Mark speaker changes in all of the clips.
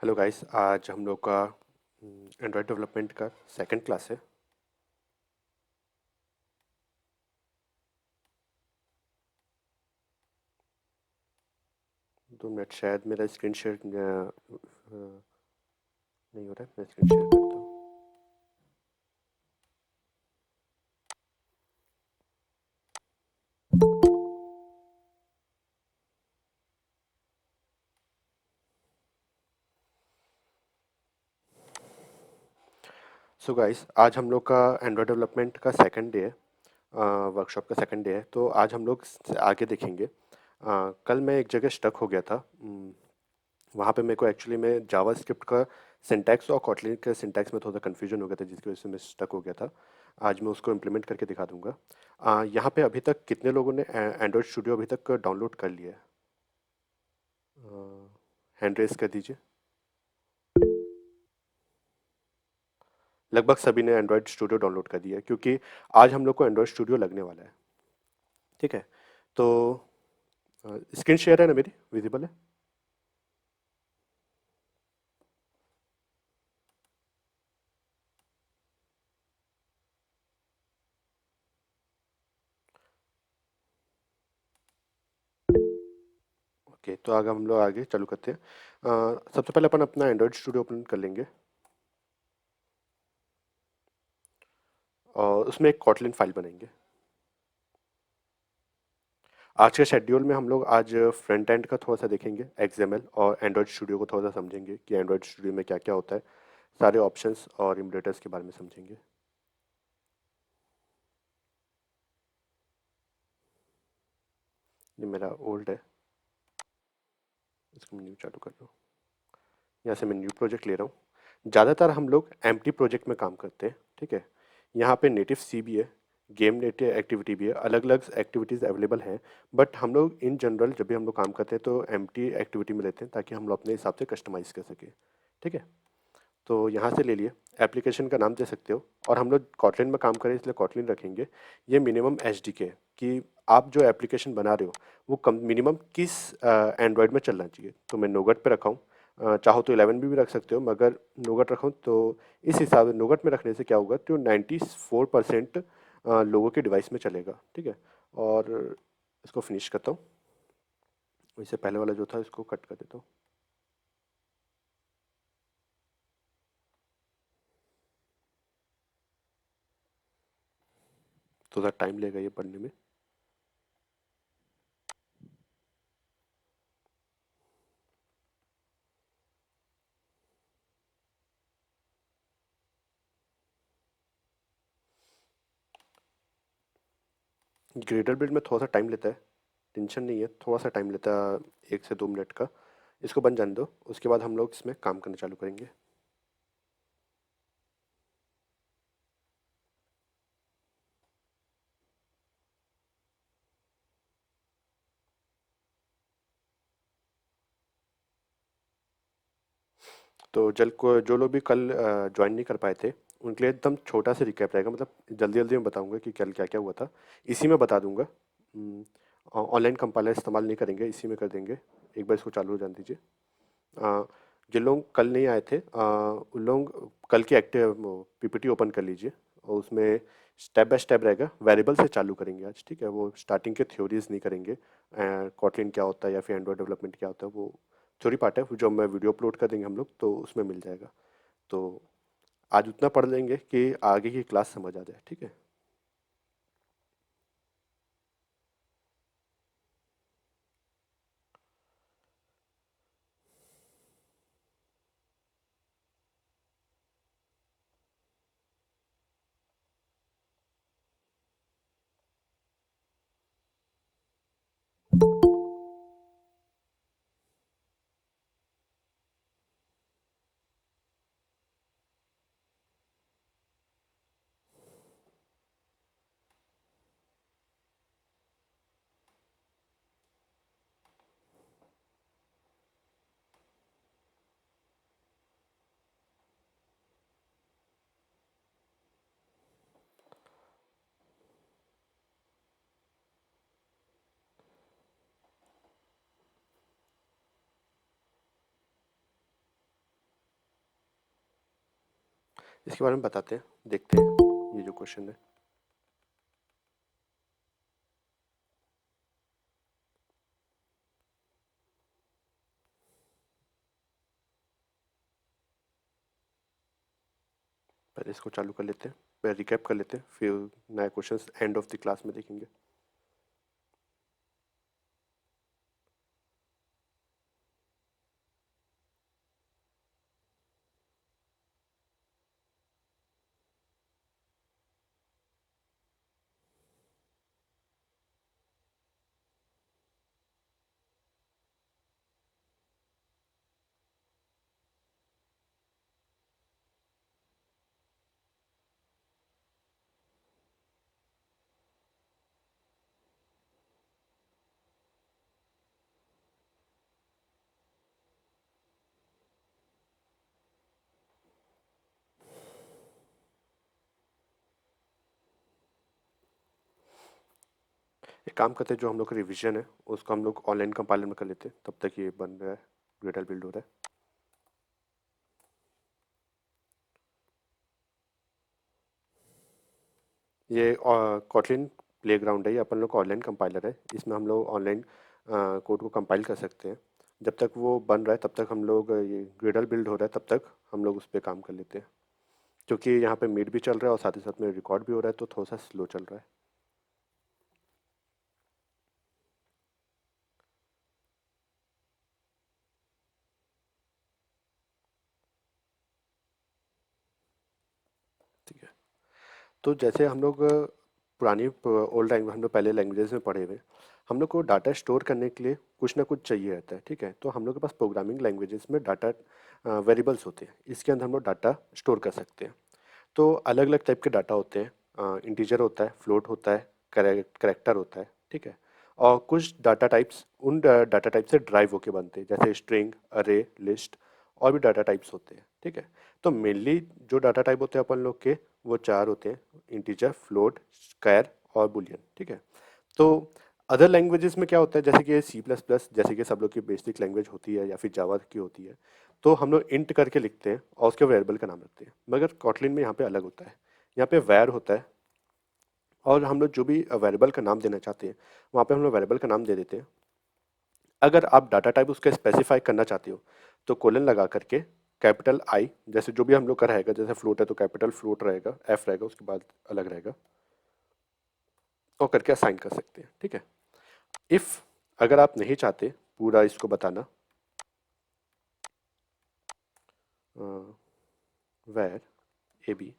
Speaker 1: Hello guys, आज हम लोग का एंड्रॉयड डेवलपमेंट का सेकंड क्लास है। 2 मिनट, शायद मेरा स्क्रीन शेयर नहीं हो रहा है। मैं स्क्रीन शेयर करता हूँ। सो गाइस, आज हम लोग का एंड्रॉयड डेवलपमेंट का सेकंड डे है। वर्कशॉप का सेकंड डे है, तो आज हम लोग आगे देखेंगे। कल मैं एक जगह स्टक हो गया था। वहाँ पे मेरे को एक्चुअली में जावा स्क्रिप्ट का सिंटैक्स और कॉटलिन के सिंटैक्स में थोड़ा कन्फ्यूजन हो गया था, जिसकी वजह से मैं स्टक हो गया था। आज मैं उसको इम्प्लीमेंट करके दिखा दूंगा। यहाँ पे अभी तक कितने लोगों ने एंड्रॉयड स्टूडियो अभी तक डाउनलोड कर लिया है? हैंड रेस कर दीजिए। लगभग सभी ने एंड्रॉयड स्टूडियो डाउनलोड कर दिया है, क्योंकि आज हम लोग को एंड्रॉयड स्टूडियो लगने वाला है। ठीक है, तो स्क्रीन शेयर है ना मेरी, विजिबल है? ओके, तो आगे हम लोग आगे चालू करते हैं। सबसे पहले अपन अपना एंड्रॉयड स्टूडियो ओपन कर लेंगे और उसमें एक कॉटलिन फाइल बनाएंगे। आज के शेड्यूल में हम लोग आज फ्रंट एंड का थोड़ा सा देखेंगे, एक्सएमएल, और एंड्रॉयड स्टूडियो को थोड़ा सा समझेंगे कि एंड्रॉयड स्टूडियो में क्या क्या होता है। सारे ऑप्शंस और इमुलेटर्स के बारे में समझेंगे। ये मेरा ओल्ड है, इसको मैं न्यू चालू कर रहा हूँ। यहाँ से मैं न्यू प्रोजेक्ट ले रहा हूँ। ज़्यादातर हम लोग एम्प्टी प्रोजेक्ट में काम करते हैं। ठीक है, यहाँ पे नेटिव सी भी है, गेम नेटिव एक्टिविटी भी है, अलग अलग एक्टिविटीज़ अवेलेबल हैं। बट हम लोग इन जनरल जब भी हम लोग काम करते हैं तो एम्प्टी एक्टिविटी में लेते हैं, ताकि हम लोग अपने हिसाब से कस्टमाइज़ कर सकें। ठीक है, तो यहाँ से ले लिए। एप्लीकेशन का नाम दे सकते हो, और हम लोग कॉटलिन में काम करें इसलिए कॉटलिन रखेंगे। ये मिनिमम एच डी के, कि आप जो एप्लीकेशन बना रहे हो वो कम मिनिमम किस एंड्रॉयड में चलना चाहिए। तो मैं नोगट पे रखा हूँ। चाहो तो 11 भी रख सकते हो, मगर नोगट रखा हूँ तो इस हिसाब से नोगट में रखने से क्या होगा, तो 94% लोगों के डिवाइस में चलेगा। ठीक है, और इसको फिनिश करता हूँ। इससे पहले वाला जो था इसको कट कर देता हूँ। थोड़ा टाइम लेगा ये पढ़ने में। ग्रेडर बिल्ड में थोड़ा सा टाइम लेता है, टेंशन नहीं है, थोड़ा सा टाइम लेता है, 1 से 2 मिनट का। इसको बन जाने दो, उसके बाद हम लोग इसमें काम करना चालू करेंगे। तो जल को जो लोग भी कल ज्वाइन नहीं कर पाए थे, उनके लिए एकदम छोटा सा रिकैप रहेगा। मतलब जल्दी जल्दी मैं बताऊंगा कि कल क्या क्या हुआ था, इसी में बता दूंगा। ऑनलाइन कंपाइलर इस्तेमाल नहीं करेंगे, इसी में कर देंगे। एक बार इसको चालू हो जाने दीजिए। अ, जिन लोग कल नहीं आए थे, उन लोग कल की एक्टिव पीपीटी ओपन कर लीजिए, और उसमें स्टेप बाय स्टेप रहेगा। वेरिएबल से चालू करेंगे आज। ठीक है, वो स्टार्टिंग के थ्योरीज नहीं करेंगे। कॉटलिन क्या होता है या फिर एंड्रॉयड डेवलपमेंट क्या होता है, वो थ्योरी पार्ट है जो मैं वीडियो अपलोड कर देंगे हम लोग, तो उसमें मिल जाएगा। तो आज उतना पढ़ लेंगे कि आगे की क्लास समझ आ जाए। ठीक है। इसके बारे में बताते हैं, देखते हैं ये जो क्वेश्चन है। पहले इसको चालू कर लेते हैं, पहले रिकैप कर लेते हैं, फिर नए questions end of the class में देखेंगे। एक काम करते हैं, जो हम लोग का रिवीजन है उसको हम लोग ऑनलाइन कंपाइलर में कर लेते हैं, तब तक ये बन रहा है, ग्रेडल बिल्ड हो रहा है। ये कॉटलिन प्लेग्राउंड है, ये अपन लोग का ऑनलाइन कंपाइलर है, इसमें हम लोग ऑनलाइन कोड को कंपाइल कर सकते हैं। जब तक वो बन रहा है तब तक हम लोग, ये ग्रेडल बिल्ड हो रहा है तब तक हम लोग उस पर काम कर लेते हैं, क्योंकि यहाँ पे मीट भी चल रहा है और साथ ही साथ में रिकॉर्ड भी हो रहा है, तो थोड़ा सा स्लो चल रहा है। ठीक है, तो जैसे हम लोग पुरानी ओल्ड लैंग्वेज, हम लोग पहले लैंग्वेजेस में पढ़े हुए, हम लोग को डाटा स्टोर करने के लिए कुछ ना कुछ चाहिए रहता है। ठीक है, तो हम लोग के पास प्रोग्रामिंग लैंग्वेजेस में डाटा वेरिएबल्स होते हैं, इसके अंदर हम लोग डाटा स्टोर कर सकते हैं। तो अलग अलग टाइप के डाटा होते हैं, इंटीजर होता है, फ्लोट होता है, करेक्टर होता है। ठीक है, और कुछ डाटा टाइप्स उन डाटा टाइप से ड्राइव होके बनते हैं, जैसे स्ट्रिंग, अरे, लिस्ट, और भी डाटा टाइप्स होते हैं। ठीक है, तो मेनली जो डाटा टाइप होते हैं अपन लोग के, वो चार होते हैं: इंटीजर, फ्लोट, स्क्वायर और बुलियन। ठीक है, तो अदर लैंग्वेजेस में क्या होता है, जैसे कि सी प्लस प्लस, जैसे कि सब लोग की बेसिक लैंग्वेज होती है, या फिर जावा की होती है, तो हम लोग इंट करके लिखते हैं और उसके वेरिएबल का नाम रखते हैं। मगर कॉटलिन में यहाँ पे अलग होता है, यहाँ पे वैर होता है, और हम लोग जो भी वेरिएबल का नाम देना चाहते हैं वहाँ पे हम लोग वेरिएबल का नाम दे देते हैं। अगर आप डाटा टाइप उसका स्पेसिफाई करना चाहते हो तो कोलन लगा करके कैपिटल आई, जैसे जो भी हम लोग का रहेगा, जैसे फ्लोट है तो कैपिटल फ्लोट रहेगा, एफ रहेगा, उसके बाद अलग रहेगा, और करके असाइन कर सकते हैं। ठीक है, इफ अगर आप नहीं चाहते पूरा इसको बताना, वैर ए बी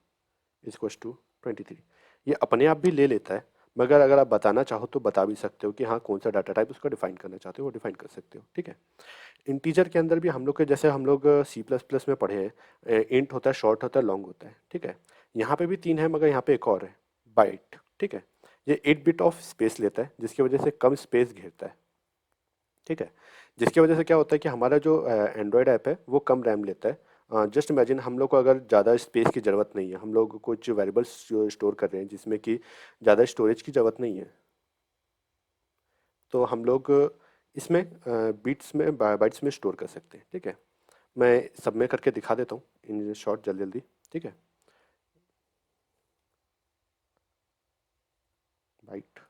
Speaker 1: इज टू 23, ये अपने आप भी ले लेता है, मगर अगर आप बताना चाहो तो बता भी सकते हो कि हाँ कौन सा डाटा टाइप उसका डिफाइन करना चाहते हो, वो डिफाइन कर सकते हो। ठीक है, इंटीजर के अंदर भी हम लोग के, जैसे हम लोग सी प्लस प्लस में पढ़े हैं, इंट होता है, शॉर्ट होता है, लॉन्ग होता है। ठीक है, यहाँ पे भी तीन है, मगर यहाँ पे एक और है, बाइट। ठीक है, ये 8 बिट ऑफ स्पेस लेता है, जिसकी वजह से कम स्पेस घेरता है। ठीक है, जिसकी वजह से क्या होता है कि हमारा जो एंड्रॉयड ऐप है वो कम रैम लेता है। जस्ट इमेजिन, हम लोग को अगर ज़्यादा स्पेस की ज़रूरत नहीं है, हम लोग कुछ वेरिएबल्स स्टोर कर रहे हैं जिसमें कि ज़्यादा स्टोरेज की ज़रूरत नहीं है, तो हम लोग इसमें बिट्स में, बाइट्स में स्टोर कर सकते हैं। ठीक है, मैं सब में करके दिखा देता हूँ इन शॉर्ट, जल्दी जल्दी। ठीक है, बाइट,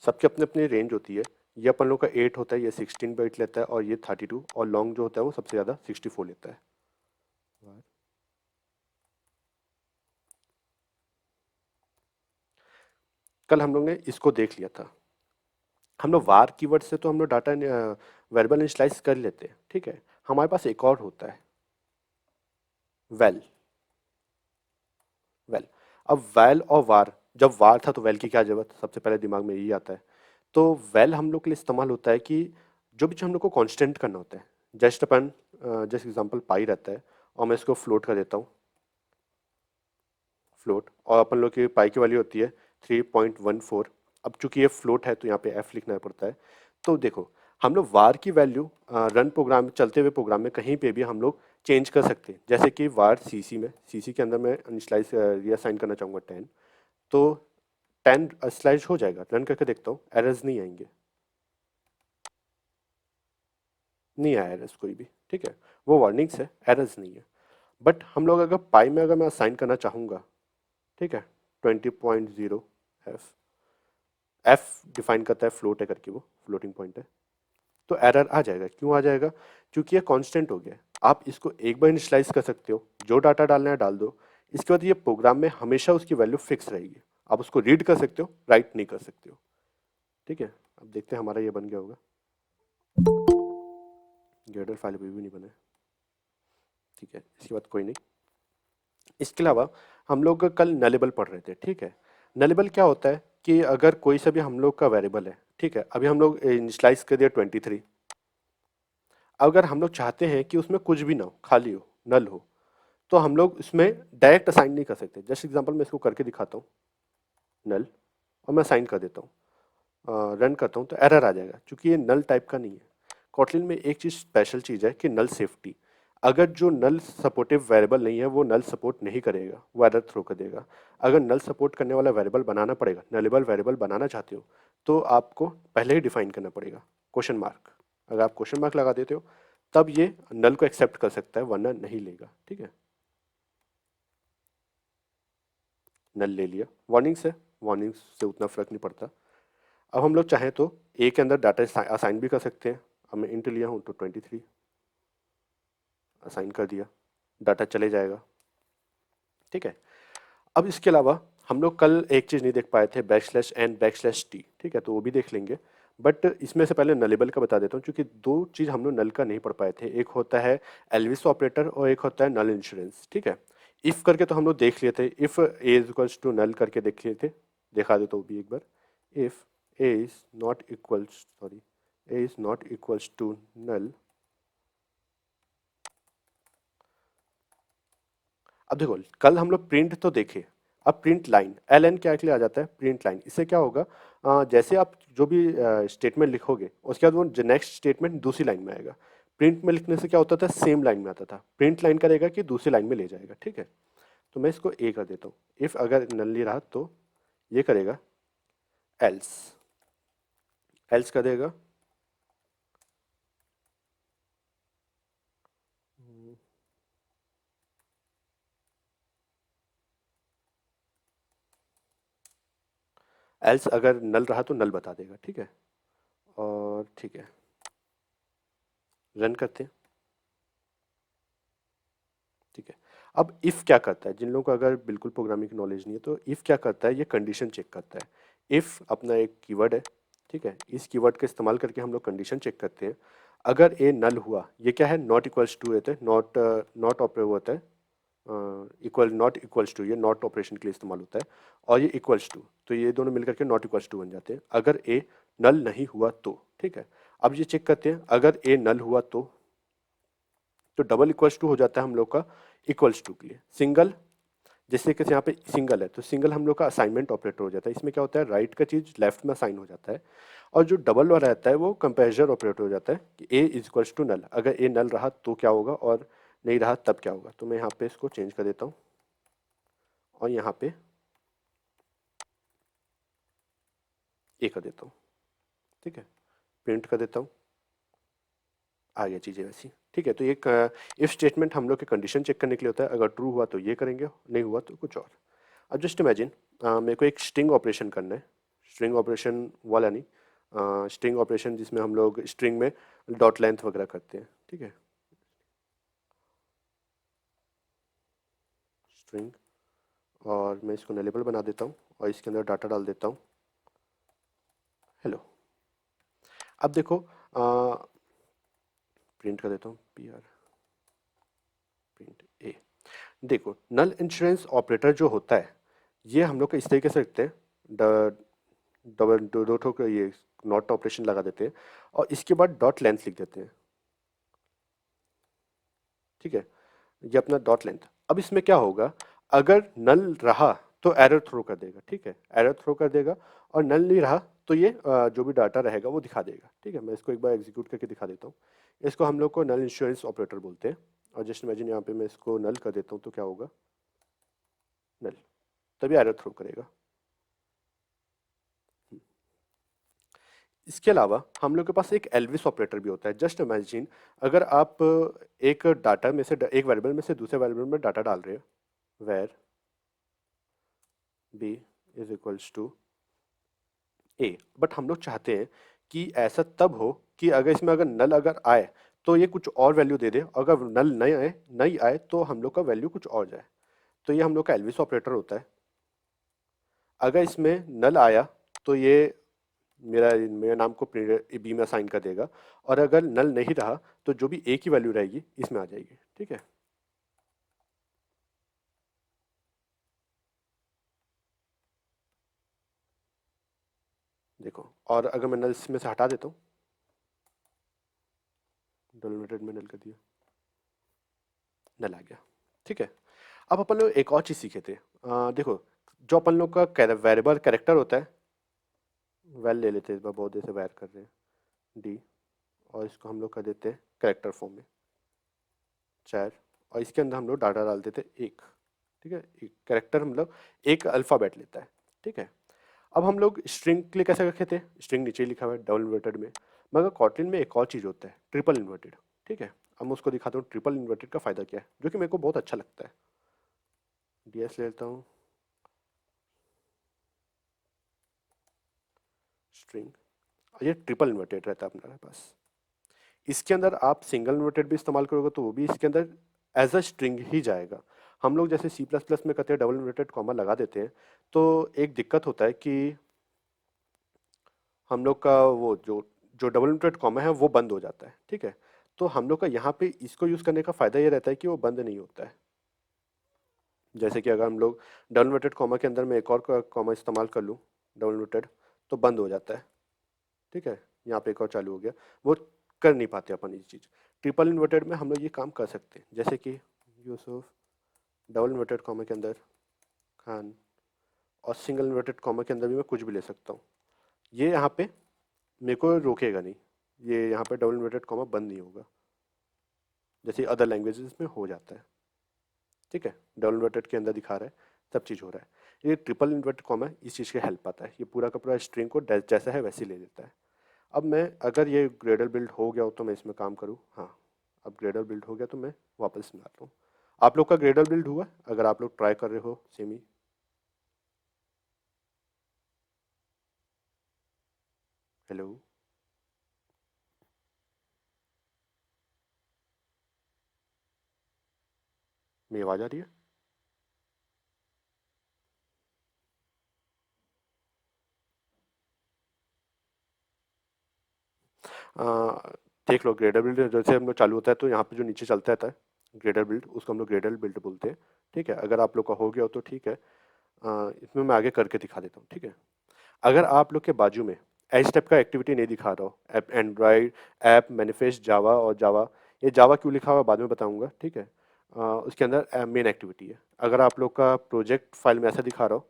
Speaker 1: सबकी अपनी अपनी रेंज होती है। ये अपन लोग का 8 होता है, ये 16 बाइट लेता है, और ये 32, और लॉन्ग जो होता है वो सबसे ज़्यादा 64 लेता है। कल हम लोग ने इसको देख लिया था, हम लोग वार कीवर्ड से तो हम लोग डाटा वेरिएबल इनिशियलाइज कर लेते हैं। ठीक है, हमारे पास एक और होता है, वेल। वेल, अब वेल और वार, जब वार था तो वेल की क्या जरूरत, सबसे पहले दिमाग में यही आता है। तो वेल हम लोग के लिए इस्तेमाल होता है कि जो भी चीज़ हम लोग को कांस्टेंट करना होता है, जस्ट अपन, जस्ट एग्जांपल पाई रहता है, और मैं इसको फ्लोट कर देता हूँ, फ्लोट, और अपन लोग की पाई की वैल्यू होती है 3.14। अब चूंकि ये फ्लोट है तो यहाँ पे एफ लिखना पड़ता है। तो देखो, हम लोग वार की वैल्यू रन प्रोग्राम, चलते हुए प्रोग्राम में कहीं पे भी हम लोग चेंज कर सकते हैं, जैसे कि वार सीसी में, सीसी के अंदर मैं इनिशियलाइज रीअसाइन करना चाहूँगा 10, तो 10 स्लाइड हो जाएगा। रन करके देखता हूँ, एरर्स नहीं आएंगे, नहीं आया एरर्स कोई भी, ठीक है। वो वार्निंग्स है, एरर्स नहीं है। बट हम लोग अगर पाई में अगर मैं असाइन करना चाहूँगा, ठीक है, 20.0 एफ, एफ डिफाइन करता है फ्लोट है करके, वो फ्लोटिंग पॉइंट है, तो एरर आ जाएगा। क्यों आ जाएगा? क्योंकि ये कांस्टेंट हो गया है। आप इसको एक बार इनिशियलाइज कर सकते हो, जो डाटा डालना है डाल दो, इसके बाद ये प्रोग्राम में हमेशा उसकी वैल्यू फिक्स रहेगी। आप उसको रीड कर सकते हो, राइट नहीं कर सकते हो, ठीक है। अब देखते हैं हमारा ये बन गया होगा। गेडर फाइल अभी भी नहीं बना है, ठीक है, इसके बाद कोई नहीं। इसके अलावा हम लोग कल नलेबल पढ़ रहे थे, ठीक है। नलेबल क्या होता है कि अगर कोई सा भी हम लोग का वेरिएबल है, ठीक है, अभी हम लोग इनिशियलाइज कर दिया 23, अगर हम लोग चाहते हैं कि उसमें कुछ भी ना हो, खाली हो, नल हो, तो हम लोग इसमें डायरेक्ट असाइन नहीं कर सकते। जस्ट एग्जांपल मैं इसको करके दिखाता हूँ, नल, और मैं असाइन कर देता हूँ, रन करता हूँ, तो एरर आ जाएगा क्योंकि ये नल टाइप का नहीं है। कॉटलिन में एक चीज़ स्पेशल चीज़ है कि नल सेफ्टी। अगर जो नल सपोर्टिव वेरिएबल नहीं है वो नल सपोर्ट नहीं करेगा, वो एरर थ्रो कर देगा। अगर नल सपोर्ट करने वाला वेरिएबल बनाना पड़ेगा, नलेबल वेरिएबल बनाना चाहते हो, तो आपको पहले ही डिफाइन करना पड़ेगा क्वेश्चन मार्क। अगर आप क्वेश्चन मार्क लगा देते हो तब ये नल को एक्सेप्ट कर सकता है, वरना नहीं लेगा, ठीक है। नल ले लिया, वार्निंग्स है, वार्निंग्स से उतना फर्क नहीं पड़ता। अब हम लोग चाहें तो ए के अंदर डाटा असाइन भी कर सकते हैं। अब मैं इंट लिया हूँ तो 23 असाइन कर दिया, डाटा चले जाएगा, ठीक है। अब इसके अलावा हम लोग कल एक चीज़ नहीं देख पाए थे, \n/t, ठीक है, तो वो भी देख लेंगे। बट इसमें से पहले नलेबल का बता देता हूँ, क्योंकि दो चीज़ हम लोग नल का नहीं पढ़ पाए थे। एक होता है एल्विस ऑपरेटर और एक होता है नल इंश्योरेंस, ठीक है। इफ़ करके तो हम लोग देख लिए थे, if a is equals to null करके देखे थे, दिखा देता हूँ भी एक बार। If a is not equals, sorry, a is not equals to null. अब देखो, कल हम लोग प्रिंट तो देखे, अब प्रिंट लाइन, एल एन क्या के लिए आ जाता है, प्रिंट लाइन। इससे क्या होगा, जैसे आप जो भी स्टेटमेंट लिखोगे उसके बाद वो नेक्स्ट स्टेटमेंट दूसरी लाइन में आएगा। प्रिंट में लिखने से क्या होता था, सेम लाइन में आता था, प्रिंट लाइन करेगा कि दूसरी लाइन में ले जाएगा, ठीक है। तो मैं इसको ए कर देता हूँ। इफ अगर नल्ली रहा तो ये करेगा एल्स, एल्स कर देगा, एल्स अगर नल रहा तो नल बता देगा, ठीक है। और ठीक है, रन करते हैं, ठीक है। अब इफ़ क्या करता है, जिन लोगों को अगर बिल्कुल प्रोग्रामिंग की नॉलेज नहीं है, तो इफ़ क्या करता है, ये कंडीशन चेक करता है। इफ़ अपना एक कीवर्ड है, ठीक है, इस कीवर्ड का इस्तेमाल करके हम लोग कंडीशन चेक करते हैं। अगर ए नल हुआ, ये क्या है, नॉट इक्वल्स टू होता है, नॉट नॉट ऑपरेट होता है, इक्वल नॉट इक्वल्स टू, ये नॉट ऑपरेशन के लिए इस्तेमाल होता है। और ये इक्वल्स टू, तो ये दोनों मिलकर के नॉट इक्वल्स टू बन जाते हैं। अगर ए नल नहीं हुआ तो, ठीक है। अब ये चेक करते हैं, अगर ए नल हुआ तो डबल इक्वल्स टू हो जाता है हम लोग का इक्वल्स टू के लिए। सिंगल, जैसे कि यहाँ पे सिंगल है तो सिंगल हम लोग का असाइनमेंट ऑपरेटर हो जाता है। इसमें क्या होता है, राइट का चीज लेफ्ट में असाइन हो जाता है। और जो डबल वाला रहता है वो कंपेरिजन ऑपरेटर हो जाता है कि ए इज इक्वल्स टू नल। अगर ए नल रहा तो क्या होगा और नहीं रहा तब क्या होगा। तो मैं यहाँ पे इसको चेंज कर देता हूँ और यहाँ पे ए कर देता हूँ, ठीक है, प्रिंट कर देता हूँ, आ गया चीज़ें वैसी, ठीक है। तो ये इफ स्टेटमेंट हम लोग के कंडीशन चेक करने के लिए होता है। अगर ट्रू हुआ तो ये करेंगे, नहीं हुआ तो कुछ और। अब जस्ट इमेजिन मेरे को एक स्ट्रिंग ऑपरेशन करना है, स्ट्रिंग ऑपरेशन वाला नहीं, स्ट्रिंग ऑपरेशन जिसमें हम लोग स्ट्रिंग में डॉट लेंथ वगैरह करते हैं, ठीक है। स्ट्रिंग, और मैं इसको नेलेबल बना देता हूँ और इसके अंदर डाटा डाल देता हूँ, हेलो। अब देखो, प्रिंट कर देता हूँ पी आर, प्रिंट ए। देखो, नल इंश्योरेंस ऑपरेटर जो होता है ये हम लोग इस तरीके से लिखते हैं, डबल दो दो ठोक ये नॉट ऑपरेशन लगा देते हैं और इसके बाद डॉट लेंथ लिख देते हैं, ठीक है। ये अपना डॉट लेंथ। अब इसमें क्या होगा, अगर नल रहा तो एरर थ्रो कर देगा, ठीक है, एरर थ्रो कर देगा। और नल नहीं रहा तो ये जो भी डाटा रहेगा वो दिखा देगा, ठीक है। मैं इसको एक बार एग्जीक्यूट करके दिखा देता हूँ। इसको हम लोग को नल इंश्योरेंस ऑपरेटर बोलते हैं। और जस्ट इमेजिन यहाँ पे मैं इसको नल कर देता हूँ तो क्या होगा, नल, तभी एरर थ्रो करेगा। इसके अलावा हम लोग के पास एक एल्विस ऑपरेटर भी होता है। जस्ट इमेजिन, अगर आप एक डाटा में से एक वेरिएबल में से दूसरे वेरिएबल में डाटा डाल रहे हो, var b is equals to a, but हम लोग चाहते हैं कि ऐसा तब हो कि अगर इसमें अगर नल अगर आए तो ये कुछ और वैल्यू दे दे, अगर नल नहीं आए तो हम लोग का वैल्यू कुछ और जाए। तो ये हम लोग का एल्विस ऑपरेटर होता है। अगर इसमें नल आया तो ये मेरा मेरे नाम को बी में असाइन कर देगा, और अगर नल नहीं रहा तो जो भी ए की वैल्यू रहेगी इसमें आ जाएगी। ठीक है, देखो, और अगर मैं नल इसमें से हटा देता हूँ, डोमिनेटेड में नल कर दिया, नल आ गया। ठीक है, अब अपन लोग एक और चीज़ सीखे थे। देखो, जो अपन लोग का वेरिएबल कैरेक्टर होता है, वेल ले लेते हैं, इस बार बहुत देर से वायर कर रहे हैं, डी, और इसको हम लोग कर देते हैं कैरेक्टर फॉर्म में 4, और इसके अंदर हम लोग डाटा डाल देते हैं 1। ठीक है, एक कैरेक्टर मतलब एक अल्फ़ाबेट लेता है। ठीक है, अब हम लोग स्ट्रिंग के लिए कैसे रखे थे, स्ट्रिंग नीचे लिखा हुआ है डबल इन्वर्टेड में, मगर कॉटलिन में एक और चीज़ होता है, ट्रिपल इन्वर्टेड। ठीक है, अब मैं उसको दिखाता हूँ ट्रिपल इन्वर्टेड का फ़ायदा क्या है, जो कि मेरे को बहुत अच्छा लगता है। डीएस ले लेता हूँ, स्ट्रिंग, ये ट्रिपल इन्वर्टेड रहता है अपने पास। इसके अंदर आप सिंगल इन्वर्टेड भी इस्तेमाल करोगे तो वो भी इसके अंदर एज अ स्ट्रिंग ही जाएगा। हम लोग जैसे सी प्लस प्लस में करते हैं, डबल इन्वर्टेड कॉमा लगा देते हैं, तो एक दिक्कत होता है कि हम लोग का वो जो जो डबल इन्वर्टेड कॉमा है वो बंद हो जाता है। ठीक है, तो हम लोग का यहाँ पे इसको यूज़ करने का फ़ायदा ये रहता है कि वो बंद नहीं होता है। जैसे कि अगर हम लोग डबल इन्वर्टेड कॉमा के अंदर में एक और कॉमा इस्तेमाल कर लूँ, डबल इन्वर्टेड, तो बंद हो जाता है। ठीक है, यहाँ पे एक और चालू हो गया, वो कर नहीं पाते अपन ये चीज़। ट्रिपल इन्वर्टेड में हम लोग ये काम कर सकते हैं, जैसे कि यूसुफ, डबल इन्वर्टेड कॉमा के अंदर खान, और सिंगल इन्वर्टेड कॉमा के अंदर भी मैं कुछ भी ले सकता हूँ। ये यहाँ पे मेरे को रोकेगा नहीं, ये यहाँ पे डबल इन्वर्टेड कॉमा बंद नहीं होगा, जैसे अदर लैंग्वेजेस में हो जाता है। ठीक है, डबल इन्वर्टेड के अंदर दिखा रहा है, सब चीज़ हो रहा है। ये ट्रिपल इन्वर्टेड कॉमा इस चीज़ के हेल्प आता है, ये पूरा का पूरा स्ट्रिंग को जैसा है वैसे ही ले लेता है। अब मैं, अगर ये ग्रेडल बिल्ड हो गया हो तो मैं इसमें काम करूँ, हाँ, अब ग्रेडल बिल्ड हो गया तो मैं वापस में आता हूँ। आप लोग का ग्रेडल बिल्ड हुआ, अगर आप लोग ट्राई कर रहे हो सेमी। हेलो, मेरी आवाज़ आ रही है? आ, देख लो, ग्रेडल बिल्ड जैसे हम लोग चालू होता है तो यहाँ पे जो नीचे चलता रहता है ग्रेडल बिल्ड, उसको हम लोग ग्रेडल बिल्ड बोलते हैं। ठीक है, अगर आप लोग का हो गया हो तो ठीक है, इसमें मैं आगे करके दिखा देता हूँ। ठीक है, अगर आप लोग के बाजू में एच टाइप का एक्टिविटी नहीं दिखा रहा हो, ऐप एंड्रॉयड ऐप मैनिफेस्ट जावा, और जावा, ये जावा क्यों लिखा हुआ बाद में बताऊंगा। ठीक है, उसके अंदर मेन एक्टिविटी है। अगर आप लोग का प्रोजेक्ट फाइल में ऐसा दिखा रहा हो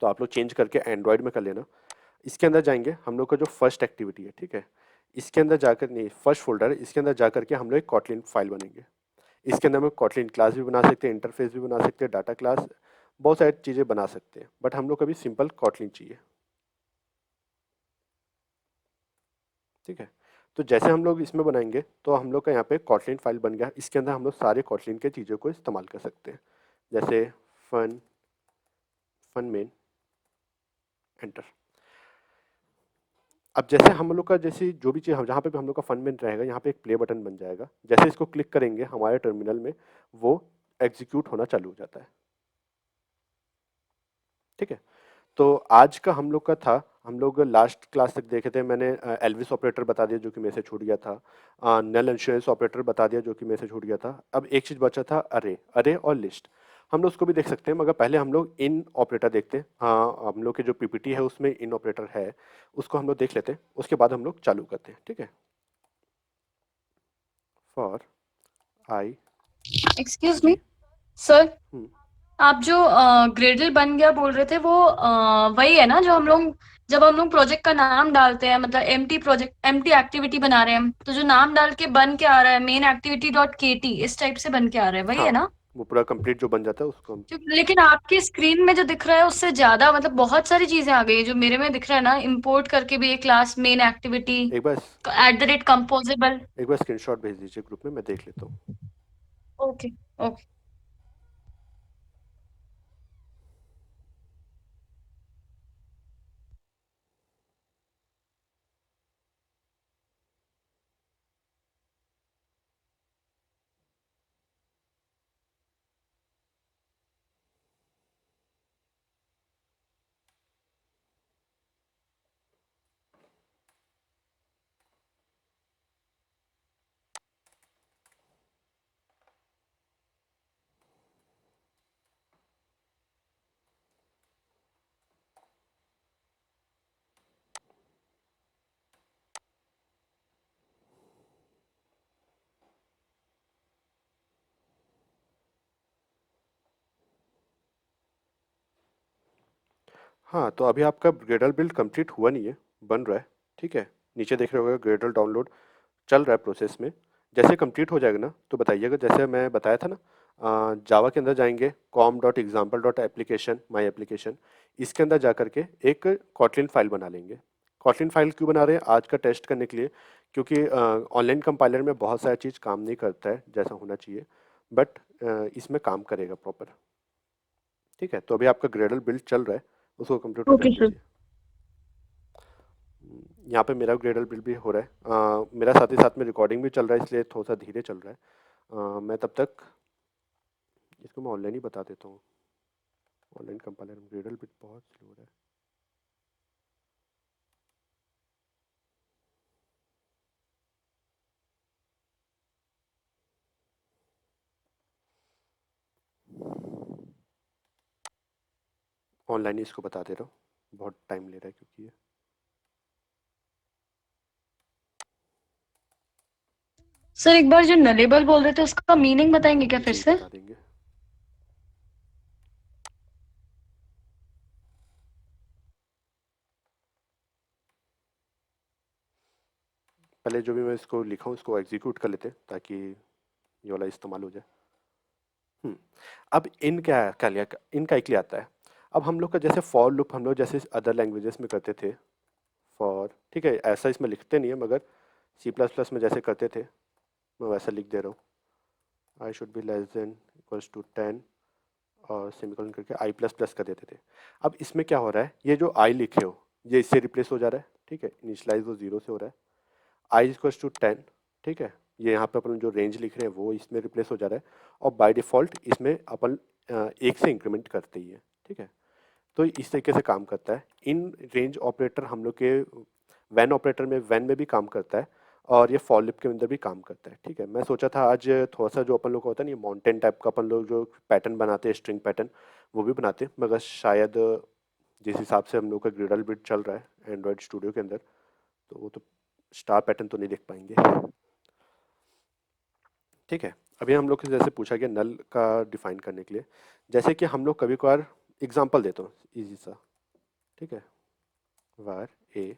Speaker 1: तो आप लोग चेंज करके एंड्रॉयड में कर लेना। इसके अंदर जाएंगे, हम लोग का जो फर्स्ट एक्टिविटी है, ठीक है, इसके अंदर जाकर, नहीं, फर्स्ट फोल्डर है, इसके अंदर जा करके हम लोग एक कॉटलिन फाइल बनेंगे। इसके अंदर हम कॉटलिन क्लास भी बना सकते हैं, इंटरफेस भी बना सकते हैं, डाटा क्लास, बहुत सारी चीज़ें बना सकते हैं, बट हम लोग को अभी सिंपल कॉटलिन चाहिए। ठीक है, तो जैसे हम लोग इसमें बनाएंगे तो हम लोग का यहाँ पे कॉटलिन फाइल बन गया, इसके अंदर हम लोग सारे कॉटलिन के चीज़ों को इस्तेमाल कर सकते हैं, जैसे फन, फन मेन, एंटर। अब जैसे हम लोग का, जैसे जो भी चीज़ जहाँ पे भी हम लोग का फन मेन रहेगा, यहाँ पे एक प्ले बटन बन जाएगा, जैसे इसको क्लिक करेंगे हमारे टर्मिनल में वो एग्जीक्यूट होना चालू हो जाता है। ठीक है, तो आज का हम लोग का था, हम लोग लास्ट क्लास तक देखे थे, मैंने एल्विस ऑपरेटर बता दिया जो कि मेरे से छूट गया था, नल इंश्योरेंस ऑपरेटर बता दिया जो कि मेरे से छूट गया था। अब एक चीज़ बचा था, अरे, अरे और लिस्ट, हम लोग उसको भी देख सकते हैं, मगर पहले हम लोग इन ऑपरेटर देखते हैं। हाँ, हम लोग के जो पीपीटी है उसमें इन ऑपरेटर है, उसको हम लोग देख लेते हैं, उसके बाद हम लोग चालू करते हैं। ठीक है, फॉर आई
Speaker 2: एक्सक्यूज मी
Speaker 1: जी,
Speaker 2: सर,
Speaker 1: हम्म,
Speaker 2: आप जो ग्रेडल बन गया बोल रहे थे वो वही है ना जो हम लोग जब हम लोग प्रोजेक्ट का नाम डालते हैं, मतलब एम्प्टी प्रोजेक्ट एम्प्टी एक्टिविटी बना रहे हैं हम, तो जो नाम डाल के बन के आ रहा है मेन एक्टिविटी डॉट के टी, इस टाइप से बन के आ रहा है, वही
Speaker 1: हाँ,
Speaker 2: है ना?
Speaker 1: वो पूरा कंप्लीट जो बन जाता है उसको हम
Speaker 2: लेकिन आपकी स्क्रीन में जो दिख रहा है उससे ज्यादा मतलब बहुत सारी चीजें आ गई है। जो मेरे में दिख रहा है ना, इंपोर्ट करके भी एक क्लास, मेन एक्टिविटी,
Speaker 1: एक बार
Speaker 2: @ कंपोजेबल।
Speaker 1: स्क्रीनशॉट भेज दीजिए ग्रुप में, मैं देख लेता हूँ।
Speaker 2: ओके। ओके।
Speaker 1: हाँ, तो अभी आपका ग्रेडल बिल्ड कंप्लीट हुआ नहीं है, बन रहा है। ठीक है, नीचे देख रहे होगे ग्रेडल डाउनलोड चल रहा है प्रोसेस में। जैसे कंप्लीट हो जाएगा ना तो बताइएगा। जैसे मैं बताया था ना, जावा के अंदर जाएंगे, com.example.application माई एप्लीकेशन, इसके अंदर जा करके एक कॉटलिन फाइल बना लेंगे। कॉटलिन फाइल क्यों बना रहे हैं? आज का टेस्ट करने के लिए, क्योंकि ऑनलाइन कंपाइलर में बहुत सारा चीज़ काम नहीं करता है जैसा होना चाहिए, बट इसमें काम करेगा प्रॉपर। ठीक है, तो अभी आपका ग्रेडल बिल्ड चल रहा है, उसको कंप्लीट हो
Speaker 2: ओके
Speaker 1: जाने
Speaker 2: सर।
Speaker 1: दीजिए। यहाँ पे मेरा ग्रेडल बिल्ड भी हो रहा है, मेरा साथ ही साथ में रिकॉर्डिंग भी चल रहा है, इसलिए थोड़ा सा धीरे चल रहा है। मैं तब तक इसको मैं ऑनलाइन ही बता देता हूँ। ऑनलाइन कंपाइलर में ग्रेडल बिट बहुत स्लो हो रहा है। ऑनलाइन ही इसको बता दे रहा हूँ, बहुत टाइम ले रहा है क्योंकि ये
Speaker 2: सर एक बार जो नलेबल बोल रहे थे उसका मीनिंग बताएंगे क्या फिर
Speaker 1: जी
Speaker 2: से?
Speaker 1: बता देंगे। पहले जो भी मैं इसको लिखा हूँ उसको एग्जीक्यूट कर लेते हैं ताकि ये वाला इस्तेमाल हो जाए। हम्म, अब इन क्या क्या लिया, इनका एक लिया आता है। अब हम लोग का जैसे फॉर लूप हम लोग जैसे अदर लैंग्वेजेस में करते थे, फॉर, ठीक है, ऐसा इसमें लिखते नहीं है, मगर सी प्लस प्लस में जैसे करते थे मैं वैसा लिख दे रहा हूँ। I should be less than equals to 10 और सेमीकोलन करके आई प्लस प्लस कर देते थे। अब इसमें क्या हो रहा है, ये जो आई लिखे हो ये इससे रिप्लेस हो जा रहा है। ठीक है, इनिशलाइज वो जीरो से हो रहा है। आई इक्वल्स टू 10, ठीक है, ये यहाँ पे अपन जो रेंज लिख रहे हैं वो इसमें रिप्लेस हो जा रहा है। और बाय डिफ़ॉल्ट इसमें अपन एक से इंक्रीमेंट करते ही है। ठीक है, तो इस तरीके से काम करता है। इन रेंज ऑपरेटर हम लोग के वैन ऑपरेटर में, वैन में भी काम करता है, और ये फॉर लूप के अंदर भी काम करता है। ठीक है, मैं सोचा था आज थोड़ा सा जो अपन लोग को होता है ना माउंटेन टाइप का अपन लोग जो पैटर्न बनाते हैं, स्ट्रिंग पैटर्न, वो भी बनाते हैं, मगर शायद जिस हिसाब से हम लोग का ग्रिडल बिट चल रहा है एंड्रॉयड स्टूडियो के अंदर, तो वो तो स्टार पैटर्न तो नहीं देख पाएंगे। ठीक है, अभी हम लोग से जैसे पूछा गया नल का डिफाइन करने के लिए, जैसे कि हम लोग कभी कभार एग्जांपल देता हूँ इजी सा। ठीक है, var a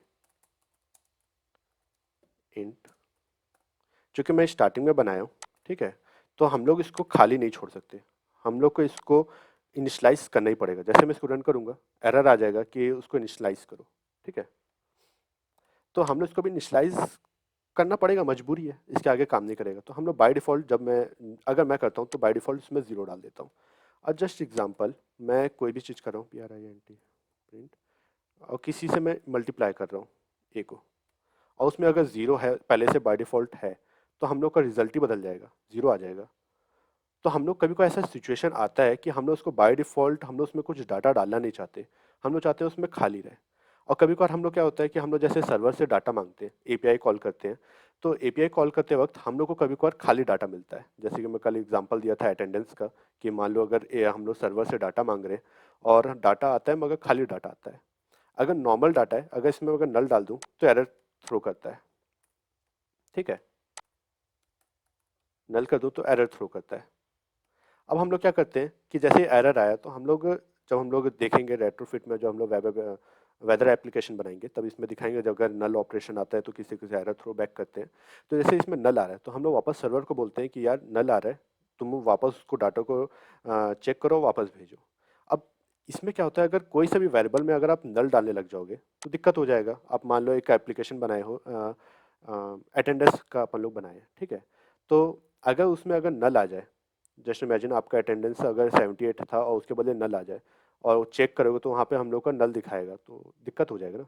Speaker 1: int, चूंकि मैं स्टार्टिंग में बनाया हूँ, ठीक है, तो हम लोग इसको खाली नहीं छोड़ सकते। हम लोग को इसको इनिशलाइज करना ही पड़ेगा। जैसे मैं इसको रन करूंगा एरर आ जाएगा कि उसको इनिशलाइज करो। ठीक है, तो हम लोग इसको भी इनिशलाइज करना पड़ेगा, मजबूरी है, इसके आगे काम नहीं करेगा। तो हम लोग बाय डिफ़ॉल्ट, जब मैं अगर मैं करता हूँ तो बाय डिफ़ॉल्ट इसमें ज़ीरो डाल देता हूँ। और जस्ट एग्जांपल, मैं कोई भी चीज़ कर रहा हूँ, print प्रिंट, और किसी से मैं मल्टीप्लाई कर रहा हूँ ए को, और उसमें अगर ज़ीरो है पहले से बाय डिफ़ॉल्ट है, तो हम लोग का रिजल्ट ही बदल जाएगा, ज़ीरो आ जाएगा। तो हम लोग कभी कोई ऐसा सिचुएशन आता है कि हम लोग उसको बाय डिफ़ॉल्ट हम लोग उसमें कुछ डाटा डालना नहीं चाहते, हम लोग चाहते हैं उसमें खाली रहे। और कभी कभार हम लोग क्या होता है कि हम लोग जैसे सर्वर से डाटा मांगते हैं, एपीआई कॉल करते हैं, तो एपीआई कॉल करते वक्त हम लोग को कभी कभार खाली डाटा मिलता है। जैसे कि मैं कल एग्जांपल दिया था अटेंडेंस का, कि मान लो अगर हम लोग सर्वर से डाटा मांग रहे हैं और डाटा आता है मगर खाली डाटा आता है। अगर नॉर्मल डाटा है, अगर इसमें अगर नल डाल दूं तो एरर थ्रो करता है। ठीक है, नल कर दूं तो एरर थ्रो करता है। अब हम लोग क्या करते हैं कि जैसे एरर आया तो हम लोग, जब हम लोग देखेंगे रेट्रोफिट में, जो हम लोग वेब वेदर एप्लीकेशन बनाएंगे, तब इसमें दिखाएंगे जब अगर नल ऑपरेशन आता है तो किसी किसी एरर थ्रो बैक करते हैं। तो जैसे इसमें नल आ रहा है तो हम लोग वापस सर्वर को बोलते हैं कि यार नल आ रहा है, तुम वापस उसको डाटा को चेक करो, वापस भेजो। अब इसमें क्या होता है, अगर कोई सा भी वेरिएबल में अगर आप नल डालने लग जाओगे तो दिक्कत हो जाएगा। आप मान लो एक एप्लीकेशन बनाए हो, अटेंडेंस का अपन लोग बनाए हैं, ठीक है। तो अगर उसमें अगर नल आ जाए, जस्ट इमेजिन आपका अटेंडेंस अगर 78 था और उसके बदले नल आ जाए, और चेक करोगे तो वहाँ पे हम लोग का नल दिखाएगा, तो दिक्कत हो जाएगा ना।